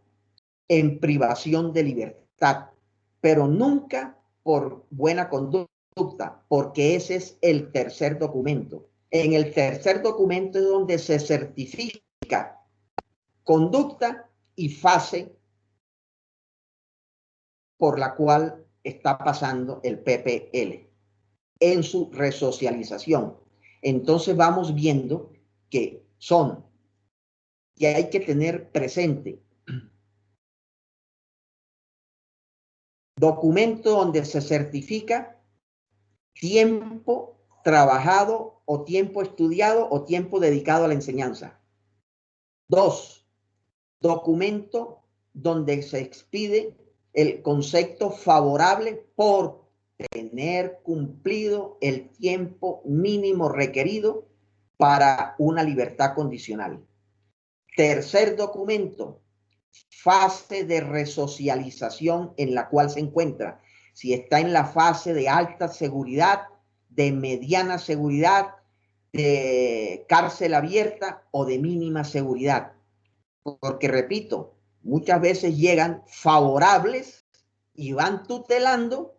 en privación de libertad, pero nunca por buena conducta, porque ese es el tercer documento. En el tercer documento es donde se certifica conducta y fase por la cual está pasando el PPL en su resocialización. Entonces vamos viendo que son, que hay que tener presente, documento donde se certifica tiempo trabajado o tiempo estudiado o tiempo dedicado a la enseñanza. 2, documento donde se expide el concepto favorable por tener cumplido el tiempo mínimo requerido para una libertad condicional. Tercer documento, fase de resocialización en la cual se encuentra. Si está en la fase de alta seguridad, de mediana seguridad, de cárcel abierta o de mínima seguridad. Porque, repito, muchas veces llegan favorables y van tutelando,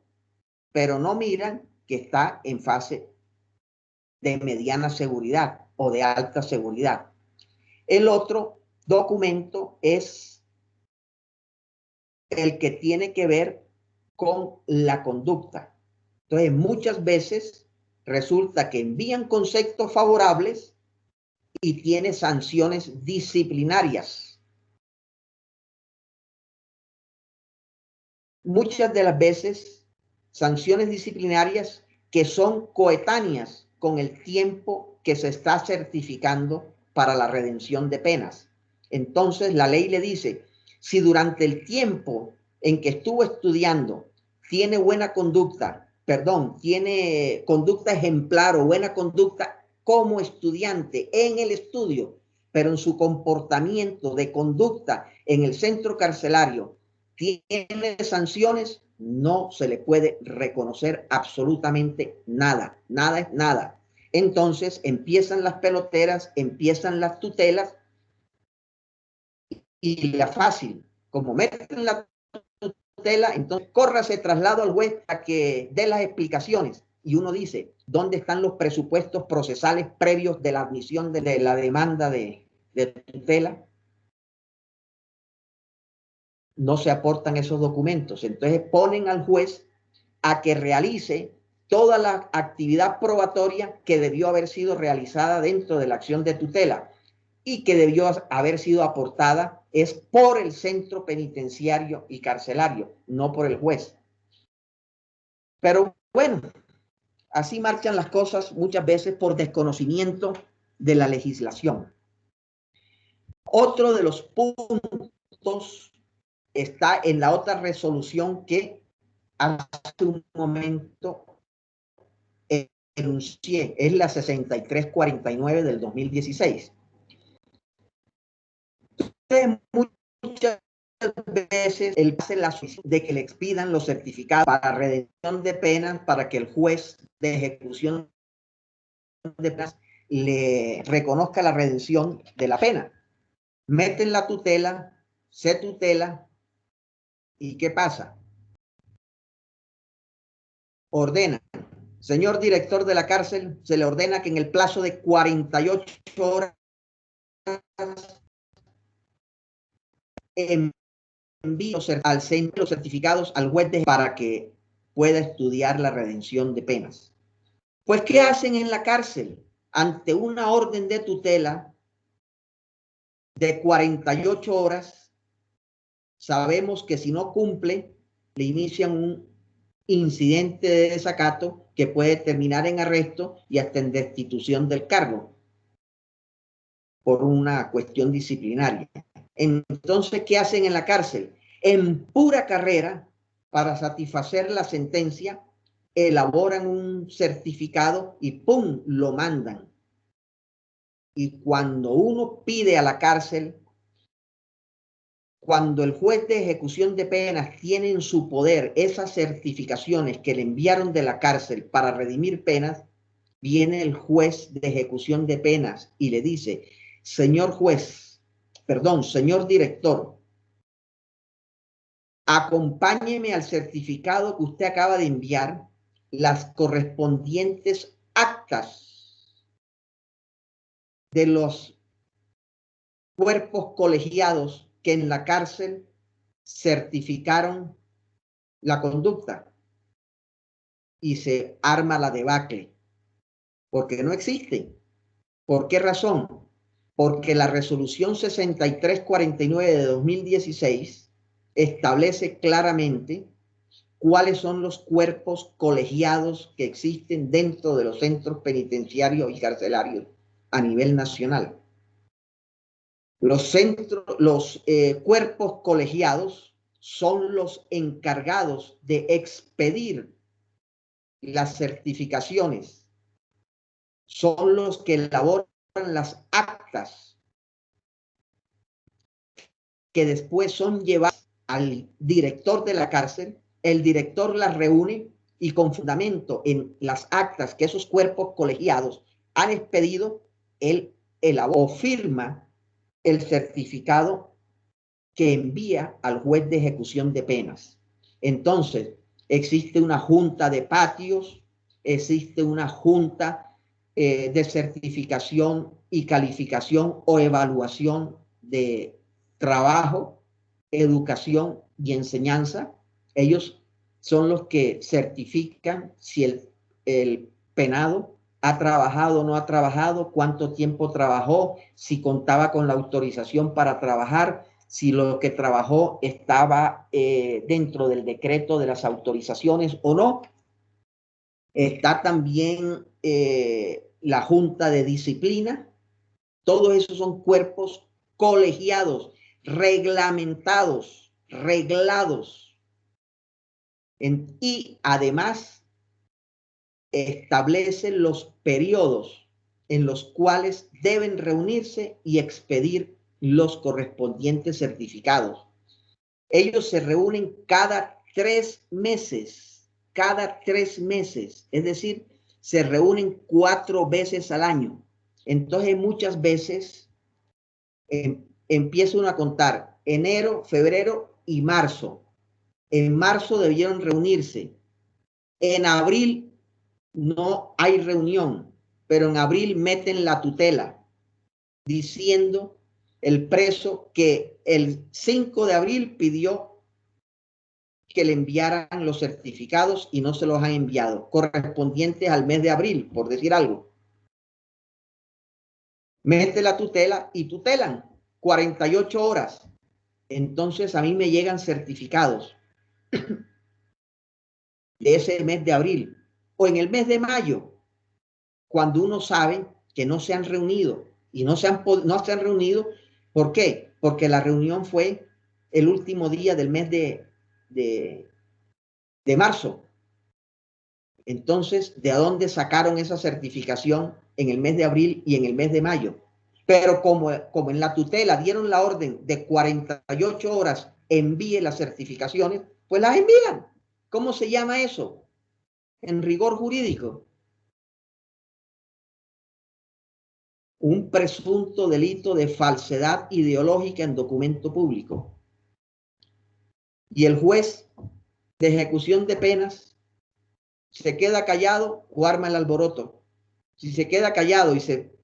pero no miran que está en fase de mediana seguridad o de alta seguridad. El otro documento es el que tiene que ver con la conducta. Entonces, muchas veces resulta que envían conceptos favorables y tiene sanciones disciplinarias. Muchas de las veces, sanciones disciplinarias que son coetáneas con el tiempo que se está certificando para la redención de penas. Entonces, la ley le dice, si durante el tiempo en que estuvo estudiando tiene buena conducta, tiene conducta ejemplar o buena conducta como estudiante en el estudio, pero en su comportamiento de conducta en el centro carcelario tiene sanciones, no se le puede reconocer absolutamente nada, nada es nada. Entonces empiezan las peloteras, empiezan las tutelas y la fácil, como meten la tutela, entonces córrase traslado al juez para que dé las explicaciones. Y uno dice, ¿dónde están los presupuestos procesales previos de la admisión de la demanda de tutela? No se aportan esos documentos. Entonces ponen al juez a que realice toda la actividad probatoria que debió haber sido realizada dentro de la acción de tutela y que debió haber sido aportada es por el centro penitenciario y carcelario, no por el juez. Pero bueno, así marchan las cosas muchas veces por desconocimiento de la legislación. Otro de los puntos está en la otra resolución que hace un momento enuncié, es la 6349 del 2016. Muchas veces él hace la solicitud de que le expidan los certificados para redención de penas para que el juez de ejecución de penas le reconozca la redención de la pena. Meten la tutela, se tutela, ¿y qué pasa? Ordena Señor director de la cárcel, se le ordena que en el plazo de 48 horas envíe al centro los certificados al juez para que pueda estudiar la redención de penas. Pues, ¿qué hacen en la cárcel? Ante una orden de tutela de 48 horas, sabemos que si no cumple, le inician un incidente de desacato que puede terminar en arresto y hasta en destitución del cargo por una cuestión disciplinaria. Entonces, ¿qué hacen en la cárcel? En pura carrera, para satisfacer la sentencia, elaboran un certificado y ¡pum!, lo mandan. Y cuando uno pide a la cárcel, cuando el juez de ejecución de penas tiene en su poder esas certificaciones que le enviaron de la cárcel para redimir penas, viene el juez de ejecución de penas y le dice: señor juez, perdón, señor director, acompáñeme al certificado que usted acaba de enviar, las correspondientes actas de los cuerpos colegiados que en la cárcel certificaron la conducta, y se arma la debacle, porque no existe. ¿Por qué razón? Porque la resolución 6349 de 2016 establece claramente cuáles son los cuerpos colegiados que existen dentro de los centros penitenciarios y carcelarios a nivel nacional. Los cuerpos colegiados son los encargados de expedir las certificaciones, son los que elaboran las actas que después son llevadas al director de la cárcel. El director las reúne y, con fundamento en las actas que esos cuerpos colegiados han expedido, él elabora o firma el certificado que envía al juez de ejecución de penas. Entonces, existe una junta de patios, existe una junta de certificación y calificación o evaluación de trabajo, educación y enseñanza. Ellos son los que certifican si el penado ha trabajado o no ha trabajado, cuánto tiempo trabajó, si contaba con la autorización para trabajar, si lo que trabajó estaba dentro del decreto de las autorizaciones o no. Está también la Junta de Disciplina. Todos esos son cuerpos colegiados, reglamentados, reglados. Y además establecen los periodos en los cuales deben reunirse y expedir los correspondientes certificados. Ellos se reúnen cada 3 meses, es decir, se reúnen 4 veces al año. Entonces, muchas veces empieza uno a contar enero, febrero y marzo. En marzo debieron reunirse. En abril no hay reunión, pero en abril meten la tutela diciendo el preso que el 5 de abril pidió que le enviaran los certificados y no se los han enviado, correspondientes al mes de abril, por decir algo. Mete la tutela y tutelan 48 horas. Entonces a mí me llegan certificados de ese mes de abril, o en el mes de mayo, cuando uno sabe que no se han reunido y no se han reunido. ¿Por qué? Porque la reunión fue el último día del mes de marzo. Entonces, ¿de dónde sacaron esa certificación en el mes de abril y en el mes de mayo? Pero como en la tutela dieron la orden de 48 horas, envíe las certificaciones, pues las envían. ¿Cómo se llama eso en rigor jurídico? Un presunto delito de falsedad ideológica en documento público. Y el juez de ejecución de penas se queda callado o arma el alboroto. Si se queda callado y se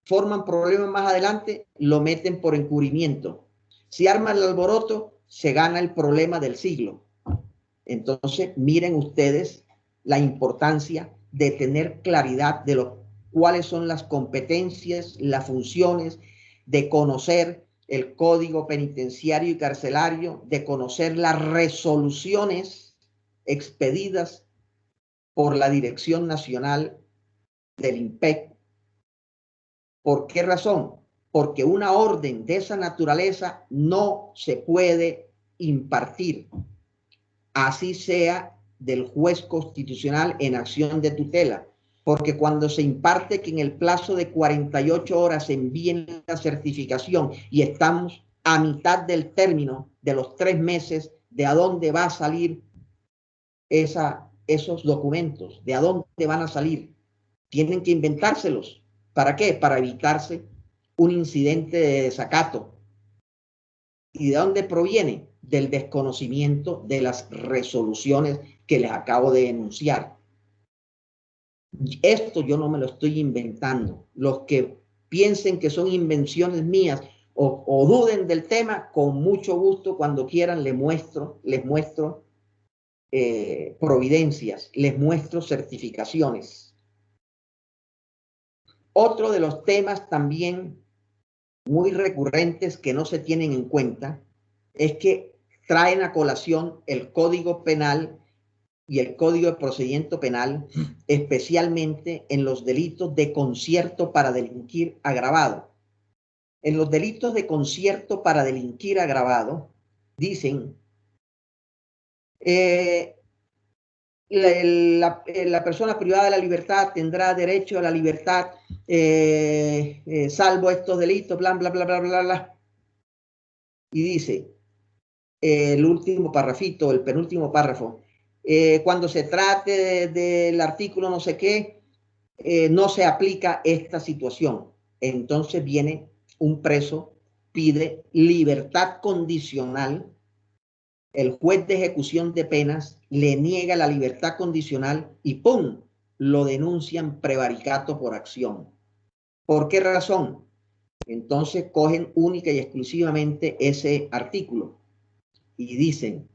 forman problemas más adelante, lo meten por encubrimiento. Si arma el alboroto, se gana el problema del siglo. Entonces, miren ustedes la importancia de tener claridad de cuáles son las competencias, las funciones, de conocer el código penitenciario y carcelario, de conocer las resoluciones expedidas por la Dirección Nacional del INPEC. ¿Por qué razón? Porque una orden de esa naturaleza no se puede impartir, así sea del juez constitucional en acción de tutela, porque cuando se imparte que en el plazo de 48 horas envíen la certificación y estamos a mitad del término de los 3 meses, ¿de a dónde va a salir esos documentos? ¿De a dónde van a salir? Tienen que inventárselos. ¿Para qué? Para evitarse un incidente de desacato. ¿Y de dónde proviene? Del desconocimiento de las resoluciones que les acabo de enunciar. Esto yo no me lo estoy inventando. Los que piensen que son invenciones mías o duden del tema, con mucho gusto, cuando quieran, les muestro providencias, les muestro certificaciones. Otro de los temas también muy recurrentes que no se tienen en cuenta es que traen a colación el Código Penal y el Código de Procedimiento Penal, especialmente en los delitos de concierto para delinquir agravado. En los delitos de concierto para delinquir agravado, dicen, la persona privada de la libertad tendrá derecho a la libertad, salvo estos delitos, bla, bla, bla, bla, bla, bla. Y dice, el último parrafito, el penúltimo párrafo, cuando se trate del artículo no sé qué, no se aplica esta situación. Entonces viene un preso, pide libertad condicional, el juez de ejecución de penas le niega la libertad condicional y ¡pum!, lo denuncian prevaricato por acción. ¿Por qué razón? Entonces cogen única y exclusivamente ese artículo y dicen,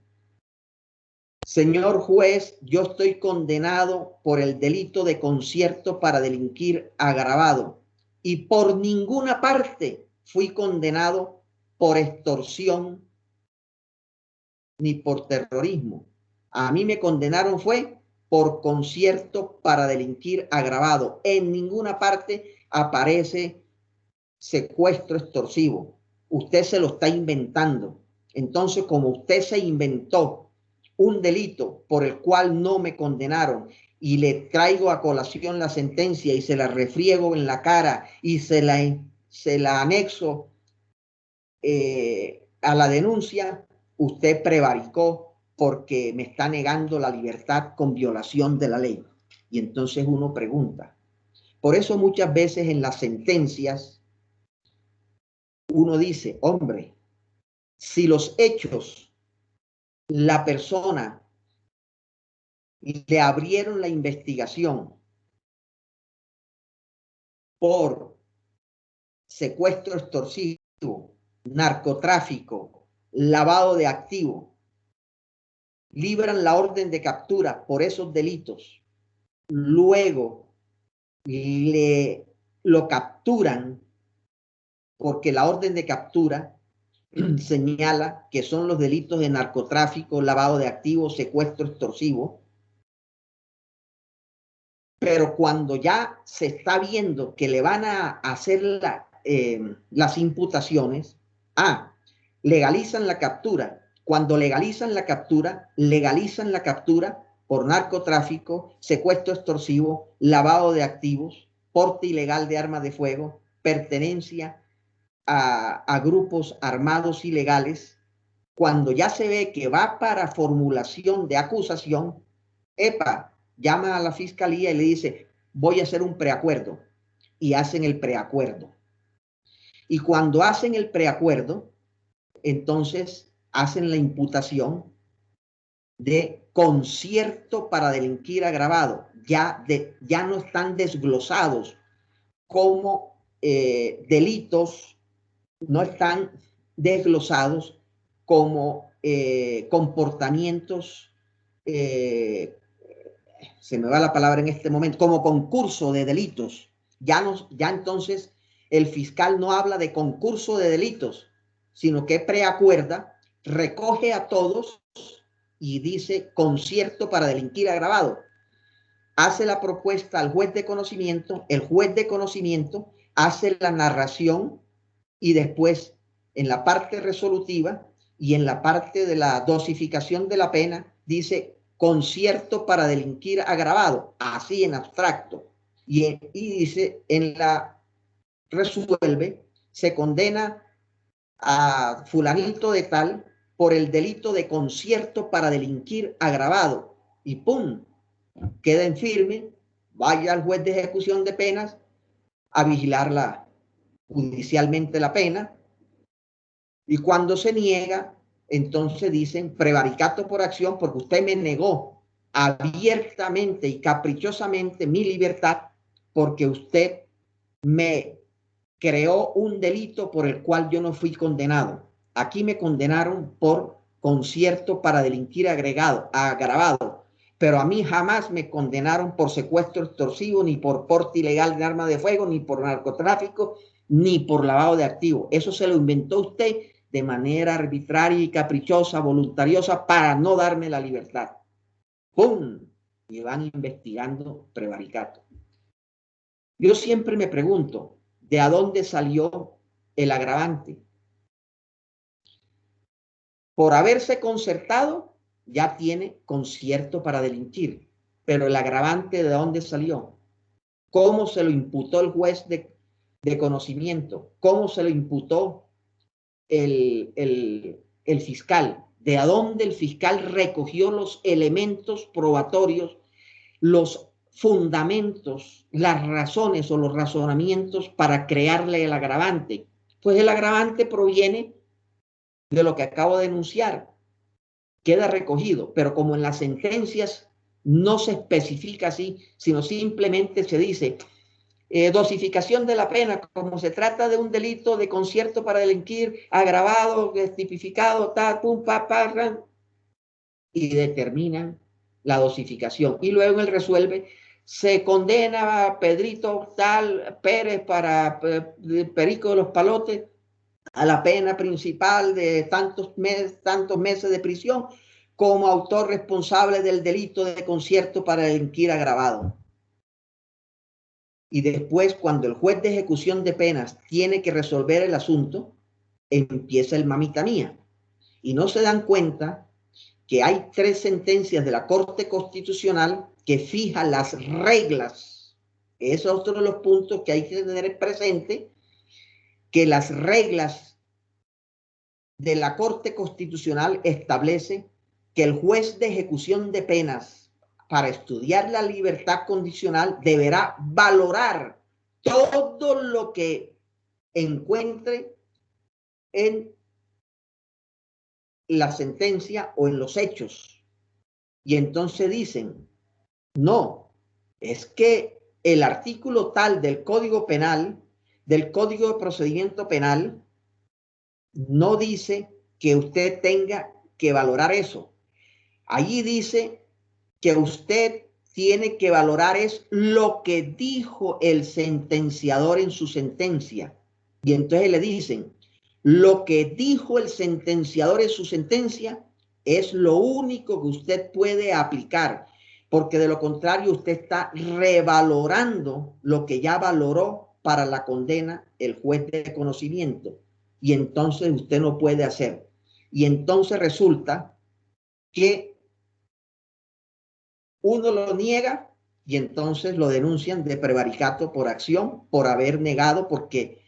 señor juez, yo estoy condenado por el delito de concierto para delinquir agravado y por ninguna parte fui condenado por extorsión ni por terrorismo. A mí me condenaron fue por concierto para delinquir agravado. En ninguna parte aparece secuestro extorsivo. Usted se lo está inventando. Entonces, como usted se inventó un delito por el cual no me condenaron y le traigo a colación la sentencia y se la refriego en la cara y se la anexo a la denuncia, usted prevaricó porque me está negando la libertad con violación de la ley. Y entonces uno pregunta. Por eso muchas veces en las sentencias uno dice, hombre, si los hechos, la persona le abrieron la investigación por secuestro extorsivo, narcotráfico, lavado de activos, libran la orden de captura por esos delitos, luego lo capturan porque la orden de captura señala que son los delitos de narcotráfico, lavado de activos, secuestro extorsivo. Pero cuando ya se está viendo que le van a hacer las imputaciones, legalizan la captura. Cuando legalizan la captura por narcotráfico, secuestro extorsivo, lavado de activos, porte ilegal de armas de fuego, pertenencia a grupos armados ilegales. Cuando ya se ve que va para formulación de acusación, llama a la fiscalía y le dice, voy a hacer un preacuerdo. Y hacen el preacuerdo. Y cuando hacen el preacuerdo, entonces hacen la imputación de concierto para delinquir agravado. Ya no están desglosados como delitos, no están desglosados como comportamientos, se me va la palabra en este momento, como concurso de delitos. Ya entonces el fiscal no habla de concurso de delitos, sino que preacuerda, recoge a todos y dice concierto para delinquir agravado. Hace la propuesta al juez de conocimiento, el juez de conocimiento hace la narración y después en la parte resolutiva y en la parte de la dosificación de la pena dice concierto para delinquir agravado, así en abstracto. Y dice en la resuelve, se condena a fulanito de tal por el delito de concierto para delinquir agravado y ¡pum! Queda en firme, vaya al juez de ejecución de penas a vigilarla judicialmente la pena, y cuando se niega, entonces dicen prevaricato por acción porque usted me negó abiertamente y caprichosamente mi libertad porque usted me creó un delito por el cual yo no fui condenado. Aquí me condenaron por concierto para delinquir agravado, pero a mí jamás me condenaron por secuestro extorsivo, ni por porte ilegal de arma de fuego, ni por narcotráfico, ni por lavado de activos. Eso se lo inventó usted de manera arbitraria y caprichosa, voluntariosa, para no darme la libertad. ¡Pum! Y van investigando prevaricato. Yo siempre me pregunto, ¿de a dónde salió el agravante? Por haberse concertado, ya tiene concierto para delinquir. Pero el agravante, ¿de dónde salió? ¿Cómo se lo imputó el juez de conocimiento? ¿Cómo se lo imputó el fiscal? ¿De a dónde el fiscal recogió los elementos probatorios, los fundamentos, las razones o los razonamientos para crearle el agravante? Pues el agravante proviene de lo que acabo de enunciar, queda recogido, pero como en las sentencias no se especifica así, sino simplemente se dice dosificación de la pena, como se trata de un delito de concierto para delinquir agravado, tipificado, tal, pum, pa, pa, y determinan la dosificación. Y luego él resuelve, se condena a Pedrito tal Pérez para Perico de los Palotes a la pena principal de tantos meses de prisión como autor responsable del delito de concierto para delinquir agravado. Y después, cuando el juez de ejecución de penas tiene que resolver el asunto, empieza el mamita mía. Y no se dan cuenta que hay 3 sentencias de la Corte Constitucional que fijan las reglas. Eso es otro de los puntos que hay que tener presente, que las reglas de la Corte Constitucional establecen que el juez de ejecución de penas, para estudiar la libertad condicional, deberá valorar todo lo que encuentre en la sentencia o en los hechos. Y entonces dicen, no, es que el artículo tal del Código Penal, del Código de Procedimiento Penal, no dice que usted tenga que valorar eso. Allí dice que usted tiene que valorar es lo que dijo el sentenciador en su sentencia. Y entonces le dicen, lo que dijo el sentenciador en su sentencia es lo único que usted puede aplicar, porque de lo contrario usted está revalorando lo que ya valoró para la condena el juez de conocimiento. Y entonces usted no puede hacer. Y entonces resulta que uno lo niega y entonces lo denuncian de prevaricato por acción, por haber negado, porque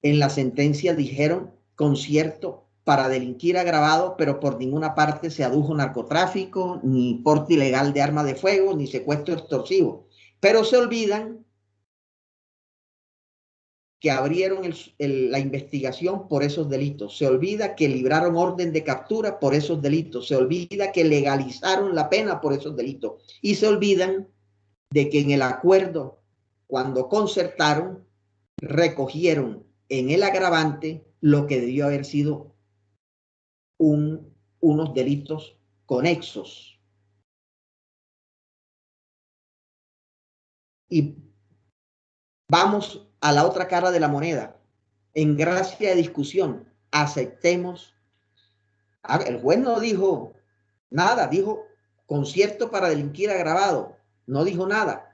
en la sentencia dijeron concierto para delinquir agravado, pero por ninguna parte se adujo narcotráfico, ni porte ilegal de arma de fuego, ni secuestro extorsivo. Pero se olvidan que abrieron la investigación por esos delitos. Se olvida que libraron orden de captura por esos delitos. Se olvida que legalizaron la pena por esos delitos. Y se olvidan de que en el acuerdo, cuando concertaron, recogieron en el agravante lo que debió haber sido unos delitos conexos. Y vamos a la otra cara de la moneda. En gracia de discusión, aceptemos. El juez no dijo nada, dijo concierto para delinquir agravado. No dijo nada.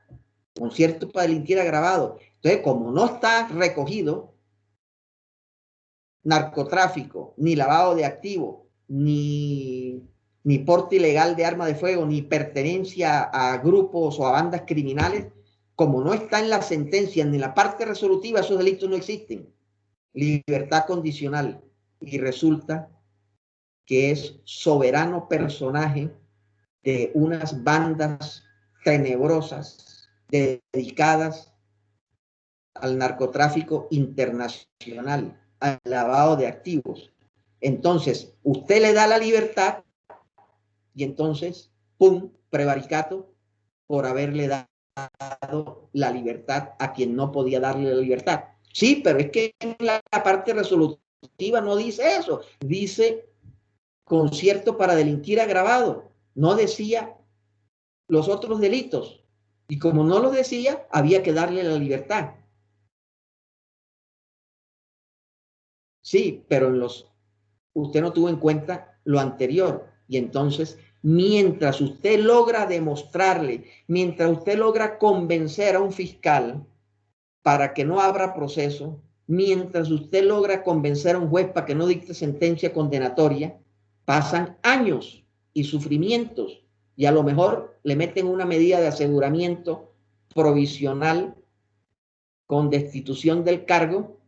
Concierto para delinquir agravado. Entonces, como no está recogido narcotráfico, ni lavado de activos, ni porte ilegal de arma de fuego, ni pertenencia a grupos o a bandas criminales, como no está en la sentencia ni en la parte resolutiva, esos delitos no existen. Libertad condicional. Y resulta que es soberano personaje de unas bandas tenebrosas dedicadas al narcotráfico internacional, al lavado de activos. Entonces, usted le da la libertad y entonces, ¡pum!, prevaricato por haberle dado la libertad a quien no podía darle la libertad. Sí, pero es que en la parte resolutiva no dice eso. Dice concierto para delinquir agravado. No decía los otros delitos. Y como no lo decía, había que darle la libertad. Sí, pero usted no tuvo en cuenta lo anterior. Y entonces, mientras usted logra demostrarle, mientras usted logra convencer a un fiscal para que no abra proceso, mientras usted logra convencer a un juez para que no dicte sentencia condenatoria, pasan años y sufrimientos. Y a lo mejor le meten una medida de aseguramiento provisional con destitución del cargo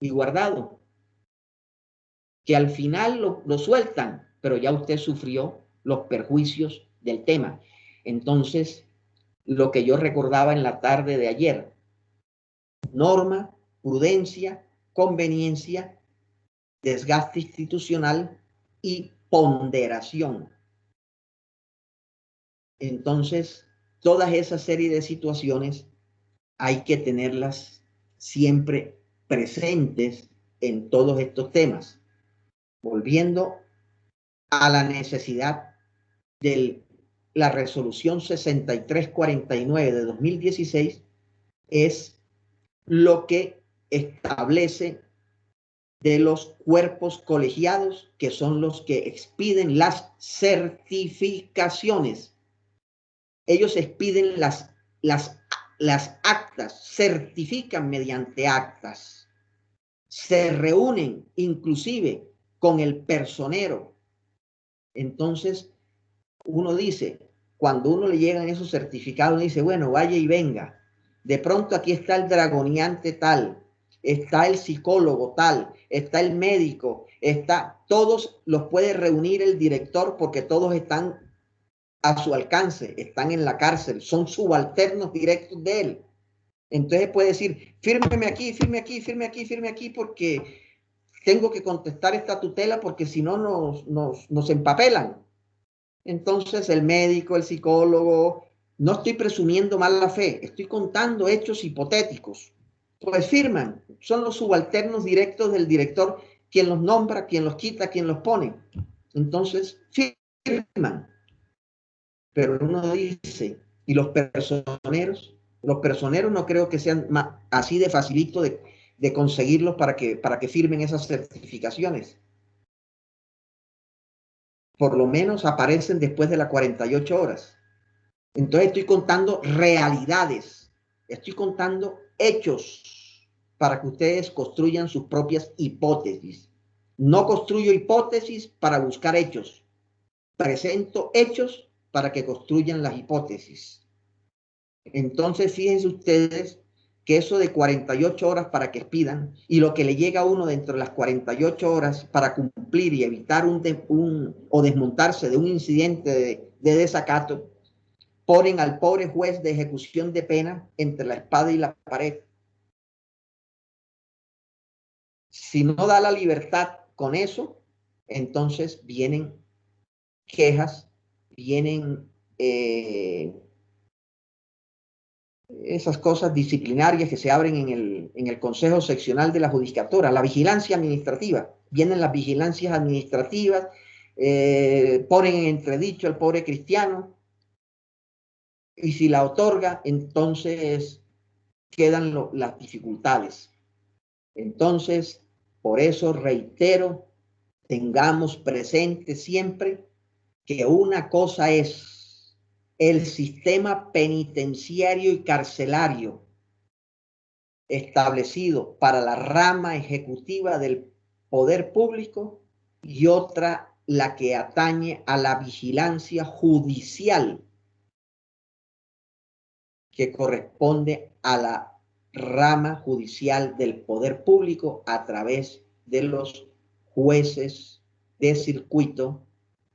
y guardado, que al final lo sueltan, pero ya usted sufrió los perjuicios del tema. Entonces, lo que yo recordaba en la tarde de ayer, norma, prudencia, conveniencia, desgaste institucional y ponderación. Entonces, toda esa serie de situaciones hay que tenerlas siempre presentes en todos estos temas. Volviendo a la necesidad de la resolución 6349 de 2016, es lo que establece de los cuerpos colegiados, que son los que expiden las certificaciones. Ellos expiden las actas, certifican mediante actas, se reúnen inclusive con el personero. Entonces, uno dice, cuando uno le llegan esos certificados, dice, bueno, vaya y venga. De pronto aquí está el dragoniante tal, está el psicólogo tal, está el médico, todos los puede reunir el director porque todos están a su alcance, están en la cárcel, son subalternos directos de él. Entonces puede decir, fírmeme aquí, firme aquí, firme aquí, firme aquí, porque tengo que contestar esta tutela porque si no nos empapelan. Entonces el médico, el psicólogo, no estoy presumiendo mala fe, estoy contando hechos hipotéticos. Pues firman, son los subalternos directos del director quien los nombra, quien los quita, quien los pone. Entonces firman. Pero uno dice, ¿y los personeros? Los personeros no creo que sean así de facilito de conseguirlos para que firmen esas certificaciones. Por lo menos aparecen después de las 48 horas. Entonces estoy contando realidades, estoy contando hechos para que ustedes construyan sus propias hipótesis. No construyo hipótesis para buscar hechos. Presento hechos para que construyan las hipótesis. Entonces, fíjense ustedes que eso de 48 horas para que expidan y lo que le llega a uno dentro de las 48 horas para cumplir y evitar o desmontarse de un incidente de desacato, ponen al pobre juez de ejecución de pena entre la espada y la pared. Si no da la libertad con eso, entonces vienen quejas, vienen esas cosas disciplinarias que se abren en el Consejo Seccional de la Judicatura, la vigilancia administrativa. Vienen las vigilancias administrativas, ponen en entredicho al pobre cristiano, y si la otorga, entonces quedan las dificultades. Entonces, por eso reitero, tengamos presente siempre que una cosa es el sistema penitenciario y carcelario establecido para la rama ejecutiva del poder público y otra la que atañe a la vigilancia judicial que corresponde a la rama judicial del poder público a través de los jueces de circuito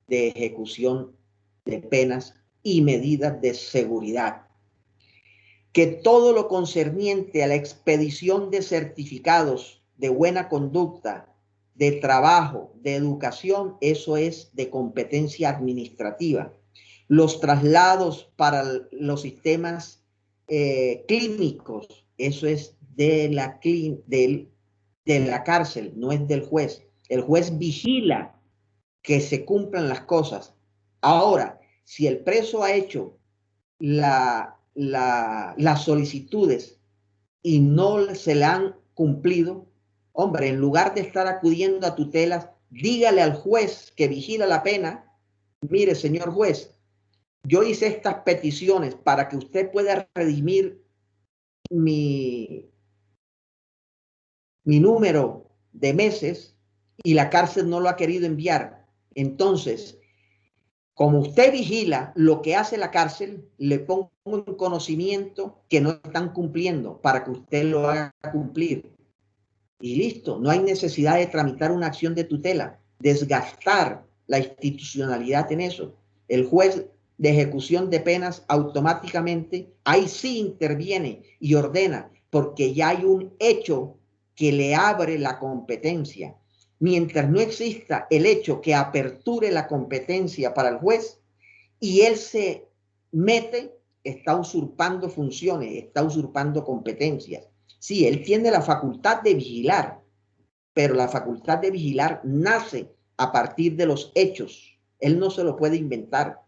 de ejecución de penas y medidas de seguridad. Que todo lo concerniente a la expedición de certificados de buena conducta, de trabajo, de educación, eso es de competencia administrativa. Los traslados para los sistemas clínicos, eso es de la cárcel, no es del juez. El juez vigila que se cumplan las cosas. Ahora, si el preso ha hecho las solicitudes y no se le han cumplido, hombre, en lugar de estar acudiendo a tutelas, dígale al juez que vigila la pena, mire, señor juez, yo hice estas peticiones para que usted pueda redimir mi número de meses y la cárcel no lo ha querido enviar. Entonces, como usted vigila lo que hace la cárcel, le pongo en conocimiento que no están cumpliendo para que usted lo haga cumplir. Y listo, no hay necesidad de tramitar una acción de tutela, desgastar la institucionalidad en eso. El juez de ejecución de penas automáticamente ahí sí interviene y ordena, porque ya hay un hecho que le abre la competencia. Mientras no exista el hecho que aperture la competencia para el juez y él se mete, está usurpando funciones, está usurpando competencias. Sí, él tiene la facultad de vigilar, pero la facultad de vigilar nace a partir de los hechos. Él no se lo puede inventar.